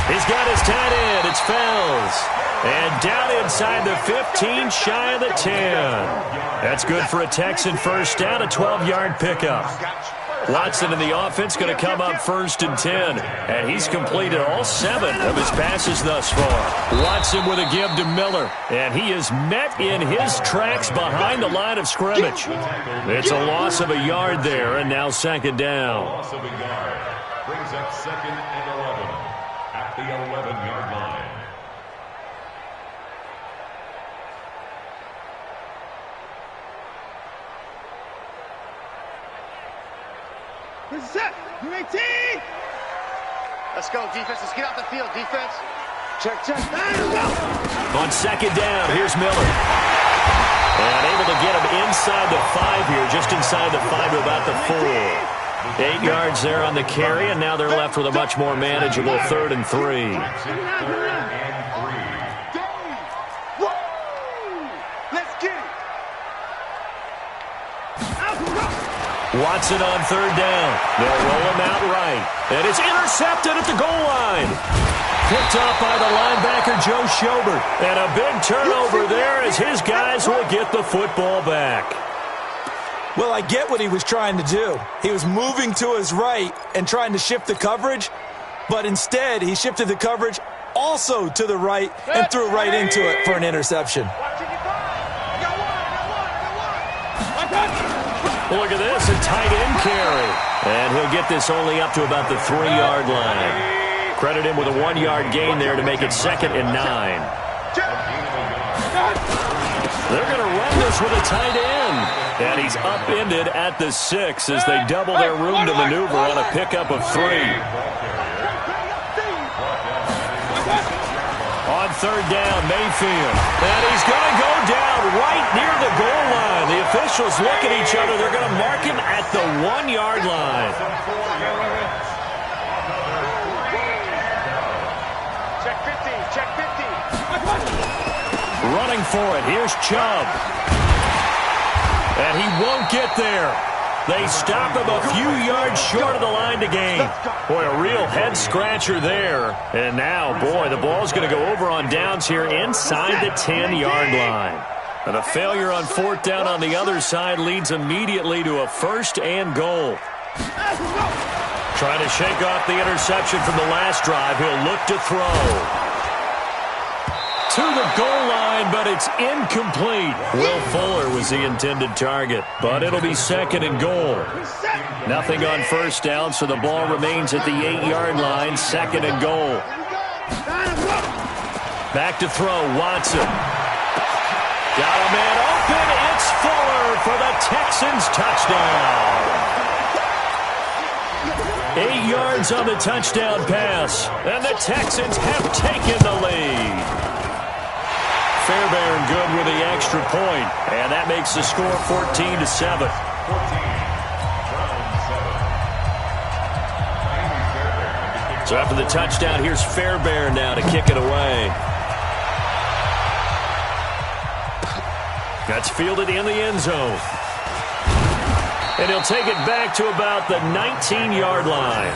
He's got his tight end. It's Fells. And down inside the 15, shy of the 10. That's good for a Texan first down, a 12-yard pickup. Watson in the offense going to come up 1st and 10. And he's completed all 7 of his passes thus far. Watson with a give to Miller. And he is met in his tracks behind the line of scrimmage. It's a loss of a yard there, and now 2nd down. Loss of a yard. Brings up 2nd and 11 at the 11-yard line. This is set. You're 18. Let's go, defense. Let's get out the field, defense. Check. On second down, here's Miller. And able to get him inside the 5 here, just inside the 5 to about the 4. 8 yards there on the carry, and now they're left with a much more manageable 3rd and 3. Let's get it. Watson on 3rd down. They'll roll him out right. And it's intercepted at the goal line. Picked off by the linebacker, Joe Schobert. And a big turnover there as his guys will get the football back. Well, I get what he was trying to do. He was moving to his right and trying to shift the coverage, but instead he shifted the coverage also to the right and threw right into it for an interception. Look at this, a tight end carry. And he'll get this only up to about the 3-yard line. Credit him with a 1-yard gain there to make it 2nd and 9. They're going to run this with a tight end. And he's upended at the 6 as they double their room to maneuver on a pickup of 3. On 3rd down, Mayfield. And he's going to go down right near the goal line. The officials look at each other. They're going to mark him at the 1-yard line. Check 50. Running for it. Here's Chubb. And he won't get there. They stop him a few yards short of the line to gain. Boy, a real head-scratcher there. And now, boy, the ball's going to go over on downs here inside the 10-yard line. And a failure on 4th down on the other side leads immediately to a 1st and goal. Trying to shake off the interception from the last drive. He'll look to throw. To the goal line, but it's incomplete. Will Fuller was the intended target, but it'll be 2nd and goal. Nothing on 1st down, so the ball remains at the 8-yard line, 2nd and goal. Back to throw, Watson. Got a man open, it's Fuller for the Texans touchdown. 8 yards on the touchdown pass, and the Texans have taken the lead. Fairbairn good with the extra point, and that makes the score 14-7. So after the touchdown, here's Fairbairn now to kick it away. That's fielded in the end zone. And he'll take it back to about the 19-yard line.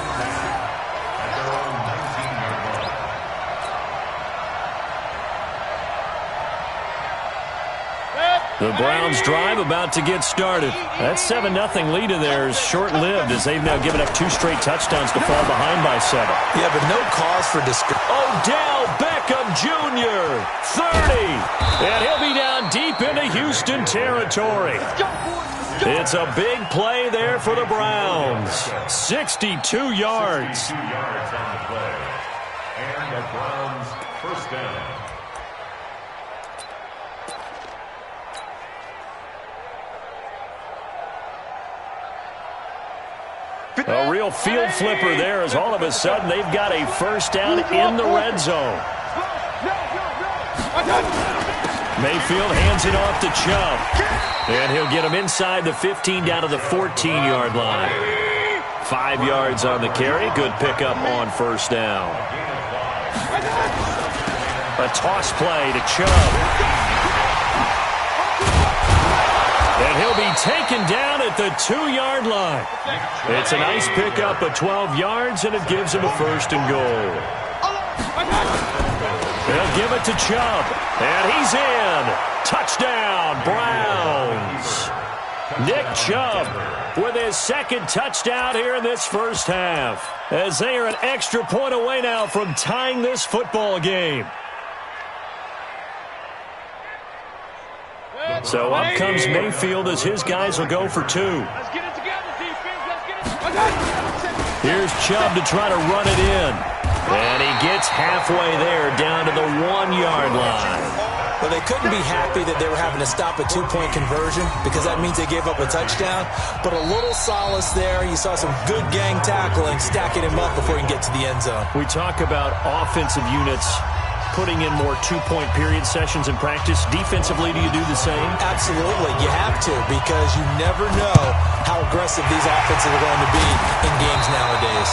The Browns drive about to get started. That 7-0 lead of theirs short-lived as they've now given up 2 straight touchdowns to fall behind by 7. Yeah, but no cause for discouragement. Odell Beckham Jr., 30. And he'll be down deep into Houston territory. It's a big play there for the Browns. 62 yards. 62 yards on the play. And the Browns 1st down. A real field flipper there as all of a sudden they've got a 1st down in the red zone. Mayfield hands it off to Chubb. And he'll get him inside the 15 down to the 14-yard line. 5 yards on the carry. Good pickup on 1st down. A toss play to Chubb. And he'll be taken down at the 2-yard line. It's a nice pickup of 12 yards, and it gives him a 1st and goal. They'll give it to Chubb, and he's in. Touchdown, Browns. Nick Chubb with his 2nd touchdown here in this 1st half, as they are an extra point away now from tying this football game. So up comes Mayfield as his guys will go for 2. Let's get it together, defense. Let's get it. Here's Chubb to try to run it in. And he gets halfway there down to the 1-yard line. Well, they couldn't be happy that they were having to stop a two-point conversion because that means they gave up a touchdown. But a little solace there. You saw some good gang tackling, stacking him up before he can get to the end zone. We talk about offensive units putting in more two-point period sessions in practice. Defensively, do you do the same? Absolutely. You have to because you never know how aggressive these offenses are going to be in games nowadays.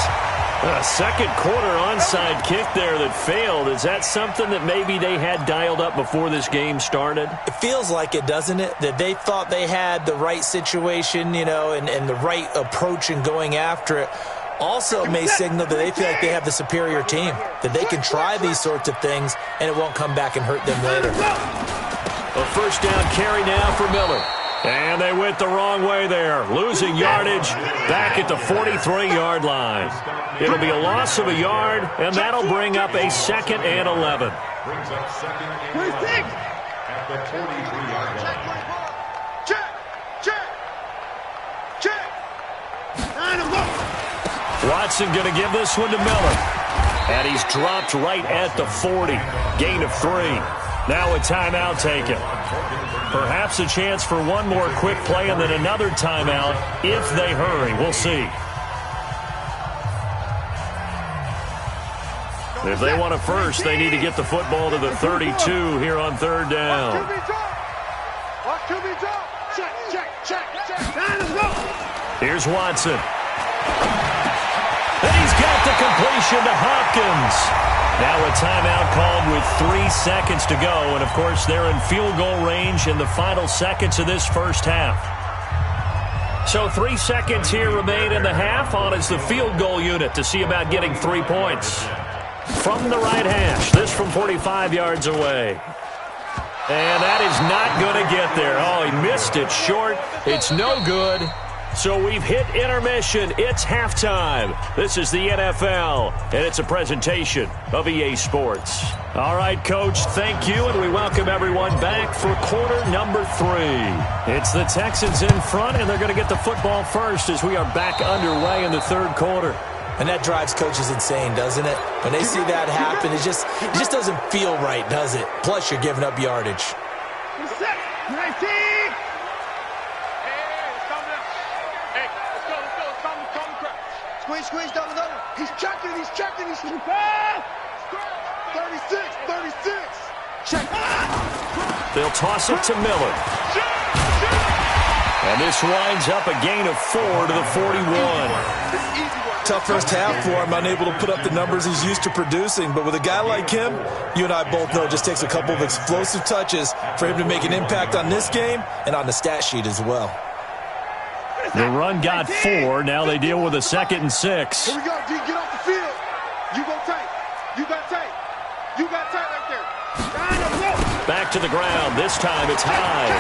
A second quarter onside kick there that failed. Is that something that maybe they had dialed up before this game started? It feels like it, doesn't it? That they thought they had the right situation, you know, and the right approach in going after it. Also may signal that they feel like they have the superior team, that they can try these sorts of things and it won't come back and hurt them later. A first down carry now for Miller. And they went the wrong way there, losing yardage back at the 43-yard line. It'll be a loss of a yard, and that'll bring up a 2nd and 11. Brings up 2nd and 11 at the 43-yard line. Watson going to give this one to Miller. And he's dropped right at the 40. Gain of 3. Now a timeout taken. Perhaps a chance for one more quick play and then another timeout if they hurry. We'll see. If they want a first, they need to get the football to the 32 here on 3rd down. Here's Watson. And he's got the completion to Hopkins. Now a timeout called with 3 seconds to go. And, of course, they're in field goal range in the final seconds of this first half. So 3 seconds here remain in the half. On is the field goal unit to see about getting 3 points. From the right hash, this from 45 yards away. And that is not going to get there. Oh, he missed it short. It's no good. So we've hit intermission. It's halftime. This is the NFL, and it's a presentation of EA Sports. All right, Coach, thank you, and we welcome everyone back for quarter number 3. It's the Texans in front, and they're going to get the football first as we are back underway in the 3rd quarter. And that drives coaches insane, doesn't it? When they see that happen, it just doesn't feel right, does it? Plus, you're giving up yardage. Squeeze, double. He's checking. 36. Check. They'll toss it to Miller. And this winds up a gain of 4 to the 41. Tough first half for him, unable to put up the numbers he's used to producing. But with a guy like him, you and I both know it just takes a couple of explosive touches for him to make an impact on this game and on the stat sheet as well. The run got 4. Now they deal with a 2nd and 6. Here we go, D. Get off the field. You go tight. You got tight right there. Back to the ground. This time it's high.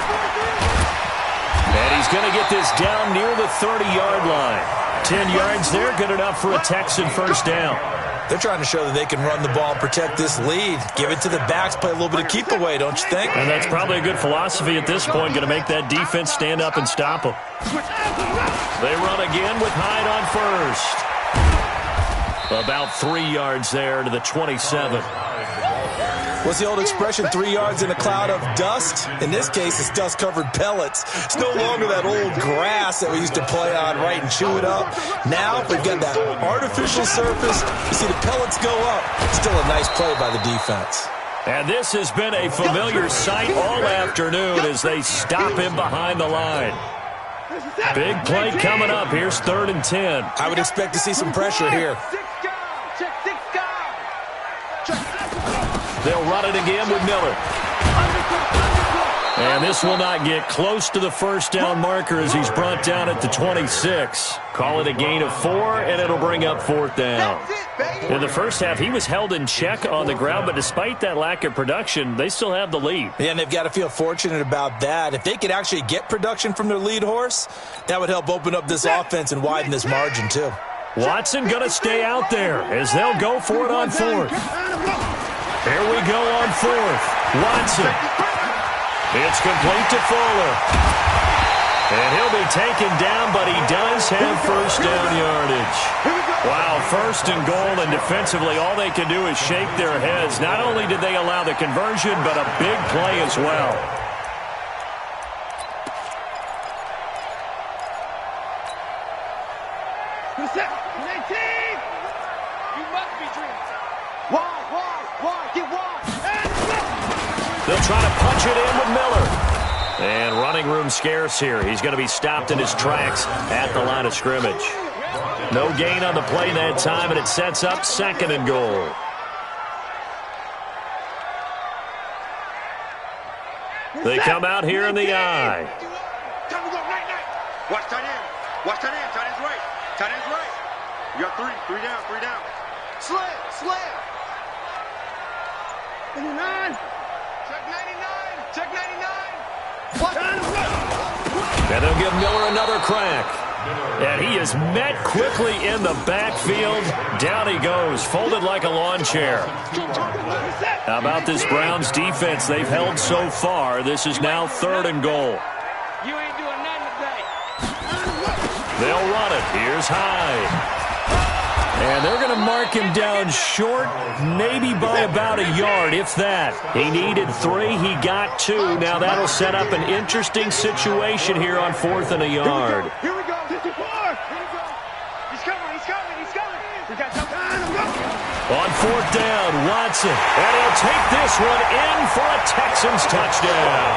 And he's going to get this down near the 30-yard line. 10 yards there, good enough for a Texan first down. They're trying to show that they can run the ball and protect this lead. Give it to the backs, play a little bit of keep away, don't you think? And that's probably a good philosophy at this point, going to make that defense stand up and stop them. They run again with Hyde on first. About 3 yards there to the 27. What's the old expression, 3 yards in a cloud of dust? In this case, it's dust-covered pellets. It's no longer that old grass that we used to play on, right, and chew it up. Now, we've got that artificial surface. You see the pellets go up. Still a nice play by the defense. And this has been a familiar sight all afternoon as they stop him behind the line. Big play coming up. Here's 3rd and 10. I would expect to see some pressure here. They'll run it again with Miller. And this will not get close to the first down marker as he's brought down at the 26. Call it a gain of 4, and it'll bring up 4th down. In the first half, he was held in check on the ground, but despite that lack of production, they still have the lead. Yeah, and they've got to feel fortunate about that. If they could actually get production from their lead horse, that would help open up this offense and widen this margin, too. Watson going to stay out there as they'll go for it on 4th. Here we go on 4th. Watson. It's complete to Fuller. And he'll be taken down, but he does have first down yardage. Here we go. Wow, first and goal, and defensively, all they can do is shake their heads. Not only did they allow the conversion, but a big play as well. You must be dreaming. Wide, get wide. They'll try to punch it in with Miller. And running room scarce here. He's going to be stopped in his tracks at the line of scrimmage. No gain on the play that time, and it sets up second and goal. They come out here in the eye. Time to go, night. Watch tight end. Watch tight end. Tight end's right. Tight end's right. You got three down. Slam. 89. Check 99. And they'll give Miller another crack. And he is met quickly in the backfield. Down he goes, folded like a lawn chair. How about this Browns defense they've held so far? This is now third and goal. You ain't doing nothing today. They'll run it. Here's Hyde. And they're going to mark him down short, maybe by about a yard, if that. He needed 3. He got 2. Now that'll set up an interesting situation here on 4th and a yard. Here we go. 54. Here we go. He's coming. We got time to go. On 4th down, Watson. And he'll take this one in for a Texans touchdown.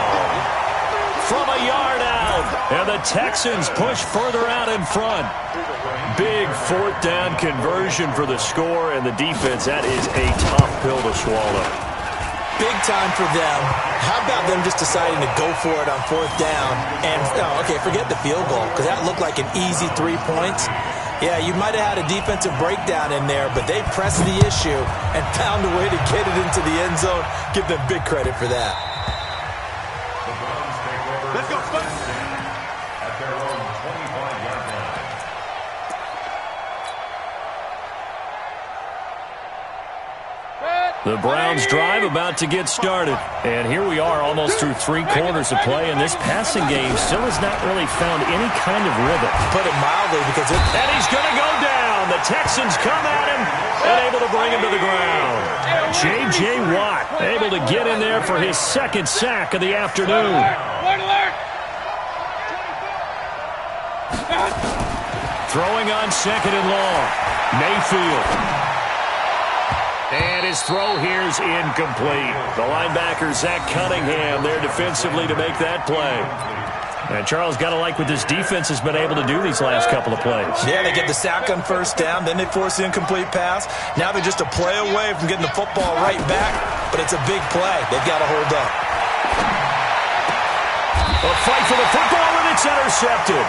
From a yard out. And the Texans push further out in front. Big 4th down conversion for the score, and the defense, that is a tough pill to swallow. Big time for them. How about them just deciding to go for it on 4th down? And, okay, forget the field goal, because that looked like an easy 3 points. Yeah, you might have had a defensive breakdown in there, but they pressed the issue and found a way to get it into the end zone. Give them big credit for that. Let's go, Spud. At their own 25-yard line. The Browns drive about to get started. And here we are almost through 3 quarters of play, and this passing game still has not really found any kind of rhythm. Put it mildly, because And he's going to go down. The Texans come at him and able to bring him to the ground. J.J. Watt able to get in there for his 2nd sack of the afternoon. Throwing on 2nd and long. Mayfield. And his throw here's incomplete. The linebacker, Zach Cunningham, there defensively to make that play. And Charles, got to like what this defense has been able to do these last couple of plays. Yeah, they get the sack on 1st down, then they force the incomplete pass. Now they're just a play away from getting the football right back, but it's a big play. They've got to hold up. A fight for the football, and it's intercepted.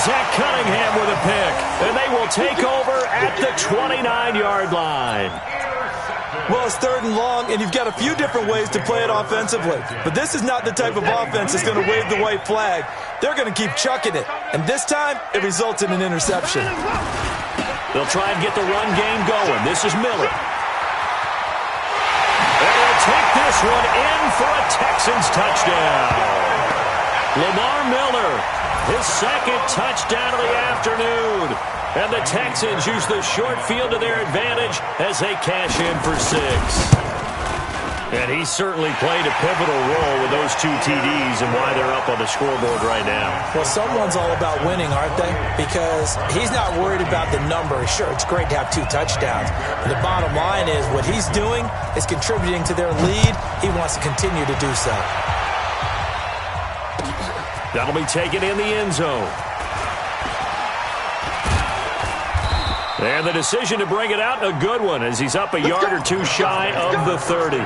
Zach Cunningham with a pick, and they will take over at the 29-yard line. Well, it's 3rd and long, and you've got a few different ways to play it offensively. But this is not the type of offense that's going to wave the white flag. They're going to keep chucking it. And this time, it results in an interception. They'll try and get the run game going. This is Miller. And they'll take this one in for a Texans touchdown. Lamar Miller, his 2nd touchdown of the afternoon. And the Texans use the short field to their advantage as they cash in for 6. And he certainly played a pivotal role with those 2 TDs and why they're up on the scoreboard right now. Well, someone's all about winning, aren't they? Because he's not worried about the number. Sure, it's great to have 2 touchdowns. But the bottom line is what he's doing is contributing to their lead. He wants to continue to do so. That'll be taken in the end zone. And the decision to bring it out, a good one, as he's up a yard or 2 shy of the 30.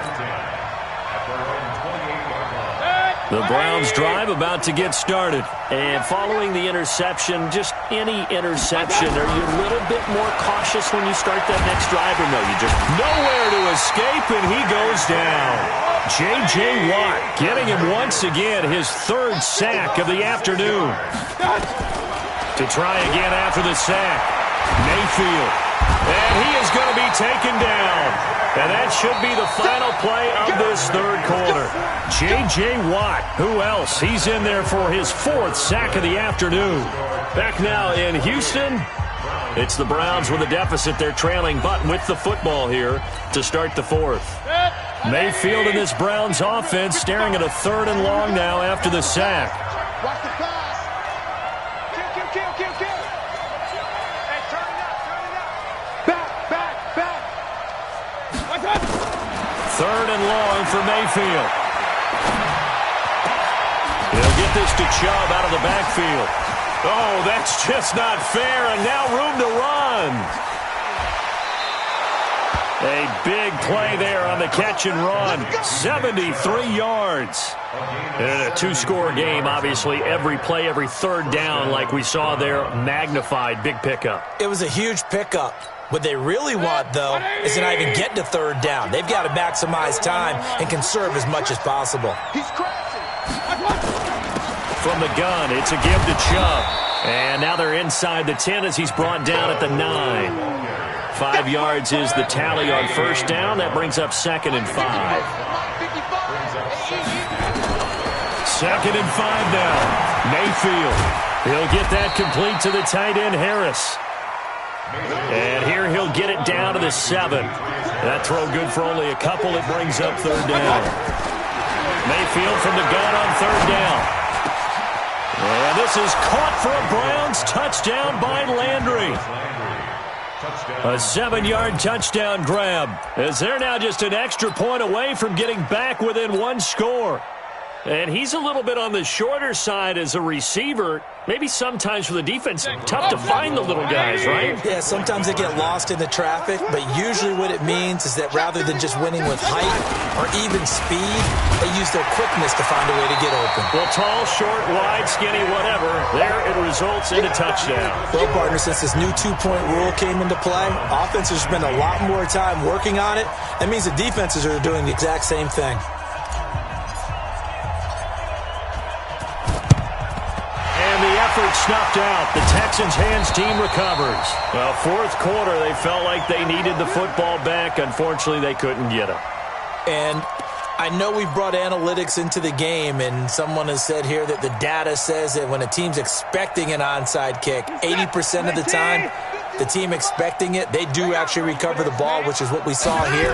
The Browns drive about to get started. And following the interception, just any interception, are you a little bit more cautious when you start that next drive, or no? You just nowhere to escape, and he goes down. J.J. Watt getting him once again, his 3rd sack of the afternoon. To try again after the sack. Mayfield, and he is going to be taken down. And that should be the final play of this 3rd quarter. J.J. Watt, who else? He's in there for his 4th sack of the afternoon. Back now in Houston, It's the Browns with a deficit. They're trailing, but with the football here to start the fourth. Mayfield in this Browns offense staring at a 3rd and long now after the sack. Watch the pass. Kill. Hey, turn it up. Back. Watch out. 3rd and long for Mayfield. He'll get this to Chubb out of the backfield. Oh, that's just not fair, and now room to run. A big play there on the catch and run. 73 yards. And in a 2-score game, obviously, every play, every 3rd down, like we saw there, magnified. Big pickup. It was a huge pickup. What they really want, though, is to not even get to 3rd down. They've got to maximize time and conserve as much as possible. He's crashing. From the gun, it's a give to Chubb. And now they're inside the 10 as he's brought down at the 9. 5 yards is the tally on 1st down. That brings up 2nd and 5. 2nd and 5 now. Mayfield. He'll get that complete to the tight end, Harris. And here he'll get it down to the 7. That throw good for only a couple. It brings up 3rd down. Mayfield from the gun on 3rd down. And this is caught for a Browns touchdown by Landry. A 7-yard touchdown grab, as they're now just an extra point away from getting back within 1 score. And he's a little bit on the shorter side as a receiver. Maybe sometimes for the defense, tough to find the little guys, right? Yeah, sometimes they get lost in the traffic, but usually what it means is that rather than just winning with height or even speed, they use their quickness to find a way to get open. Well, tall, short, wide, skinny, whatever, there it results in a touchdown. Well, partner, since this new 2-point rule came into play, offenses spend a lot more time working on it. That means the defenses are doing the exact same thing. Snuffed out. The Texans' hands team recovers. Well, 4th quarter, they felt like they needed the football back. Unfortunately, they couldn't get it. And I know we brought analytics into the game, and someone has said here that the data says that when a team's expecting an onside kick, 80% of the time, the team expecting it, they do actually recover the ball, which is what we saw here.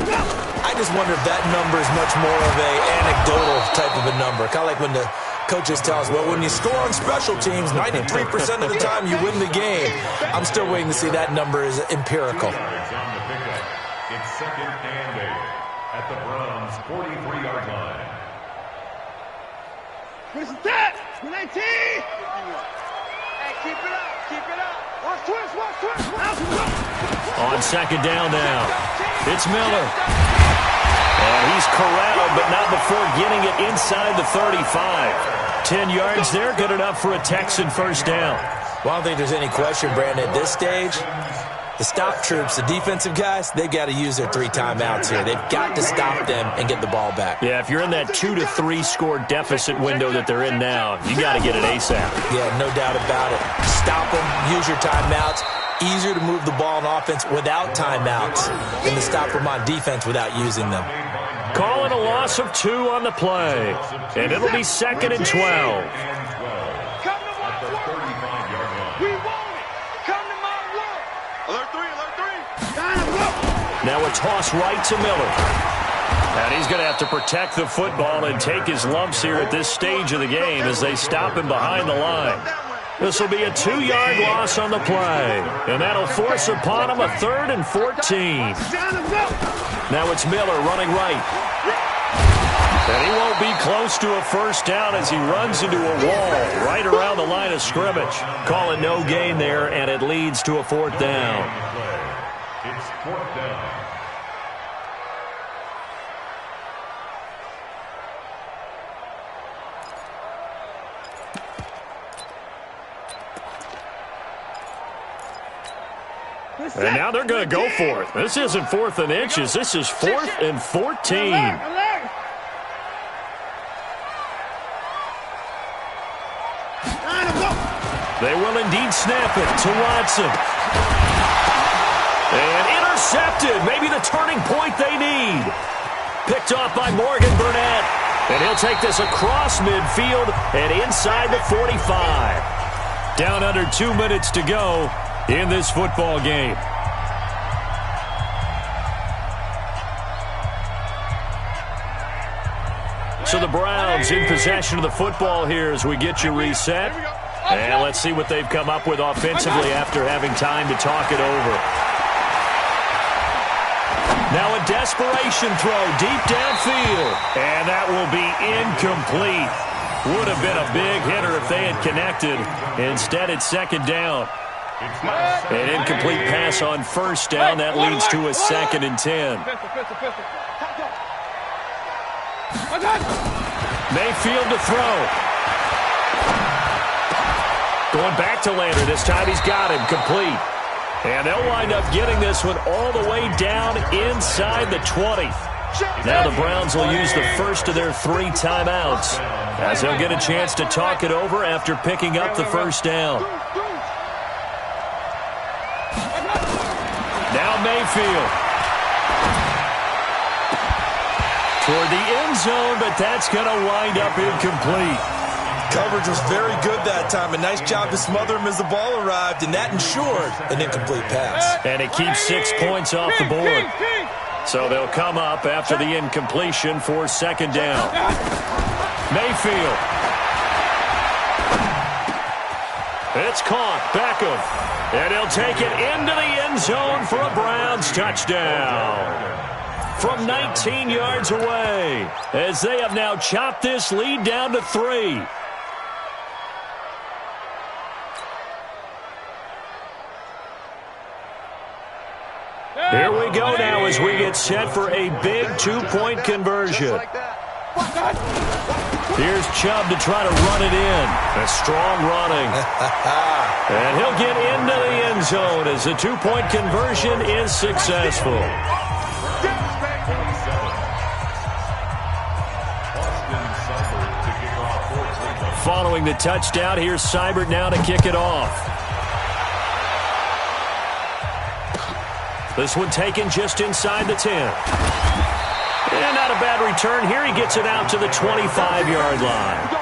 I just wonder if that number is much more of a anecdotal type of a number. Kind of like when the coaches tell us, well, when you score on special teams, 93% of the time you win the game. I'm still waiting to see that number is empirical. It's 2nd and 8 at the Browns' 43-yard line. Where's that? 19! Hey, keep it up. Watch twist. On 2nd down now, it's Miller. And he's corralled, but not before getting it inside the 35. 10 yards there, good enough for a Texan 1st down. Well, I don't think there's any question, Brandon, at this stage, the stop troops, the defensive guys, they've got to use their 3 timeouts here. They've got to stop them and get the ball back. Yeah, if you're in that 2 to 3 score deficit window that they're in now, you got to get it ASAP. Yeah, no doubt about it. Stop them, use your timeouts. Easier to move the ball on offense without timeouts than to stop them on defense without using them. Calling a loss of 2 on the play. And it'll be 2nd and 12. Come to my work. We want it. Come to my work. Alert 3. Now a toss right to Miller. And he's going to have to protect the football and take his lumps here at this stage of the game as they stop him behind the line. This will be a 2-yard loss on the play. And that'll force upon him a 3rd and 14. Now it's Miller running right. And he won't be close to a 1st down as he runs into a wall right around the line of scrimmage. Call it no gain there, and it leads to a 4th down. It's 4th down. And now they're going to go for it. This isn't 4th and inches. This is 4th and 14. They will indeed snap it to Watson. And intercepted. Maybe the turning point they need. Picked off by Morgan Burnett. And he'll take this across midfield and inside the 45. Down under 2 minutes to go in this football game. So the Browns in possession of the football here as we get you reset. And let's see what they've come up with offensively after having time to talk it over. Now a desperation throw deep downfield. And that will be incomplete. Would have been a big hitter if they had connected. Instead, it's second down. An incomplete pass on first down. That leads to a 2nd and 10. Mayfield to throw. Going back to Lander. This time he's got him complete. And they'll wind up getting this one all the way down inside the 20. Now the Browns will use the first of their 3 timeouts as they'll get a chance to talk it over after picking up the first down. Now Mayfield. Toward the end zone, but that's going to wind up incomplete. Coverage was very good that time. A nice job to smother him as the ball arrived, and that ensured an incomplete pass. And it keeps 6 points off the board. So they'll come up after the incompletion for second down. Mayfield. It's caught. Beckham. And he'll take it into the end zone for a Browns touchdown. From 19 yards away, as they have now chopped this lead down to 3. Here we go now as we get set for a big 2-point conversion. Here's Chubb to try to run it in. A strong running. And he'll get into the end zone as the 2-point conversion is successful. Following the touchdown, here's Seibert now to kick it off. This one taken just inside the 10. And not a bad return. Here he gets it out to the 25-yard line.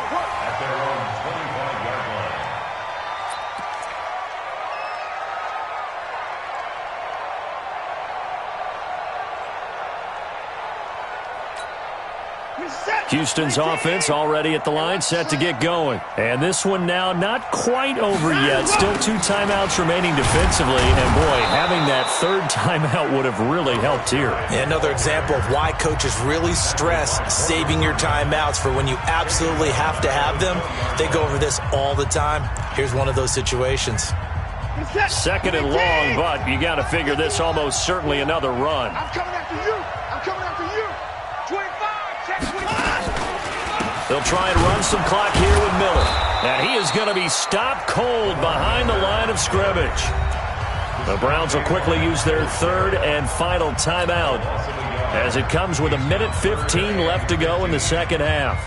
Houston's offense already at the line, set to get going. And this one now not quite over yet. Still 2 timeouts remaining defensively. And, boy, having that 3rd timeout would have really helped here. Another example of why coaches really stress saving your timeouts for when you absolutely have to have them. They go over this all the time. Here's one of those situations. 2nd and long, but you got to figure this almost certainly another run. I'm coming after you. I'm coming after you. 25, check 25. They'll try and run some clock here with Miller. And he is going to be stopped cold behind the line of scrimmage. The Browns will quickly use their 3rd and final timeout as it comes with 1:15 left to go in the second half.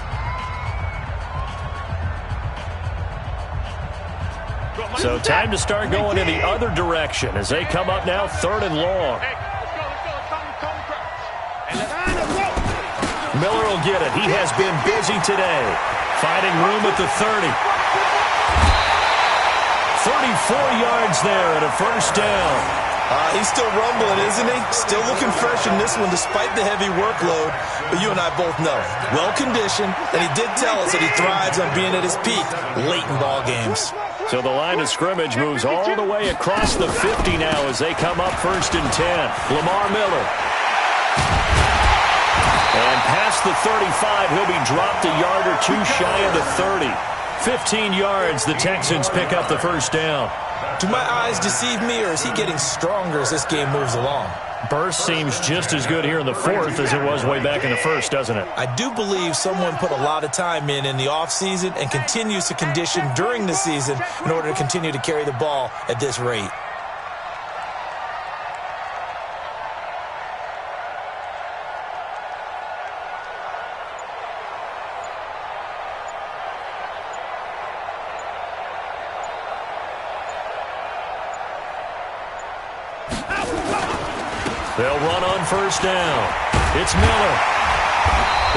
So time to start going in the other direction as they come up now 3rd and long. Miller will get it. He has been busy today. Finding room at the 30. 34 yards there and a first down. He's still rumbling, isn't he? Still looking fresh in this one despite the heavy workload. But you and I both know, well-conditioned, and he did tell us that he thrives on being at his peak late in ball games. So the line of scrimmage moves all the way across the 50 now as they come up 1st and 10. Lamar Miller. And past the 35, he'll be dropped a yard or 2 shy of the 30. 15 yards, the Texans pick up the first down. Do my eyes deceive me, or is he getting stronger as this game moves along? Burst seems just as good here in the 4th as it was way back in the 1st, doesn't it? I do believe someone put a lot of time in the offseason and continues to condition during the season in order to continue to carry the ball at this rate. They'll run on first down. It's Miller.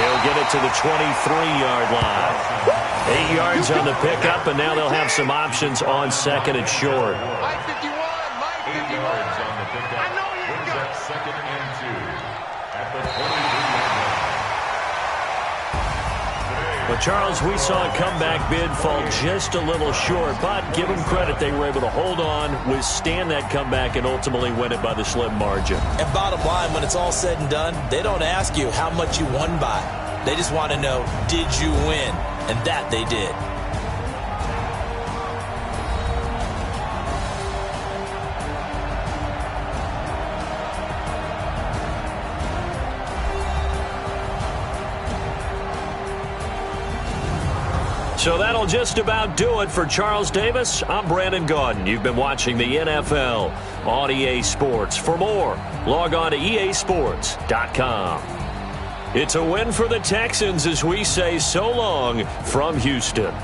He'll get it to the 23-yard line. 8 yards on the pickup, and now they'll have some options on 2nd and short. yards on the pickup. Brings up 2nd and 2 at the 23-yard line. Well, Charles, we saw a comeback bid fall just a little short, but give them credit. They were able to hold on, withstand that comeback, and ultimately win it by the slim margin. And bottom line, when it's all said and done, they don't ask you how much you won by. They just want to know, did you win? And that they did. So that'll just about do it for Charles Davis. I'm Brandon Gaudin. You've been watching the NFL on EA Sports. For more, log on to easports.com. It's a win for the Texans as we say so long from Houston.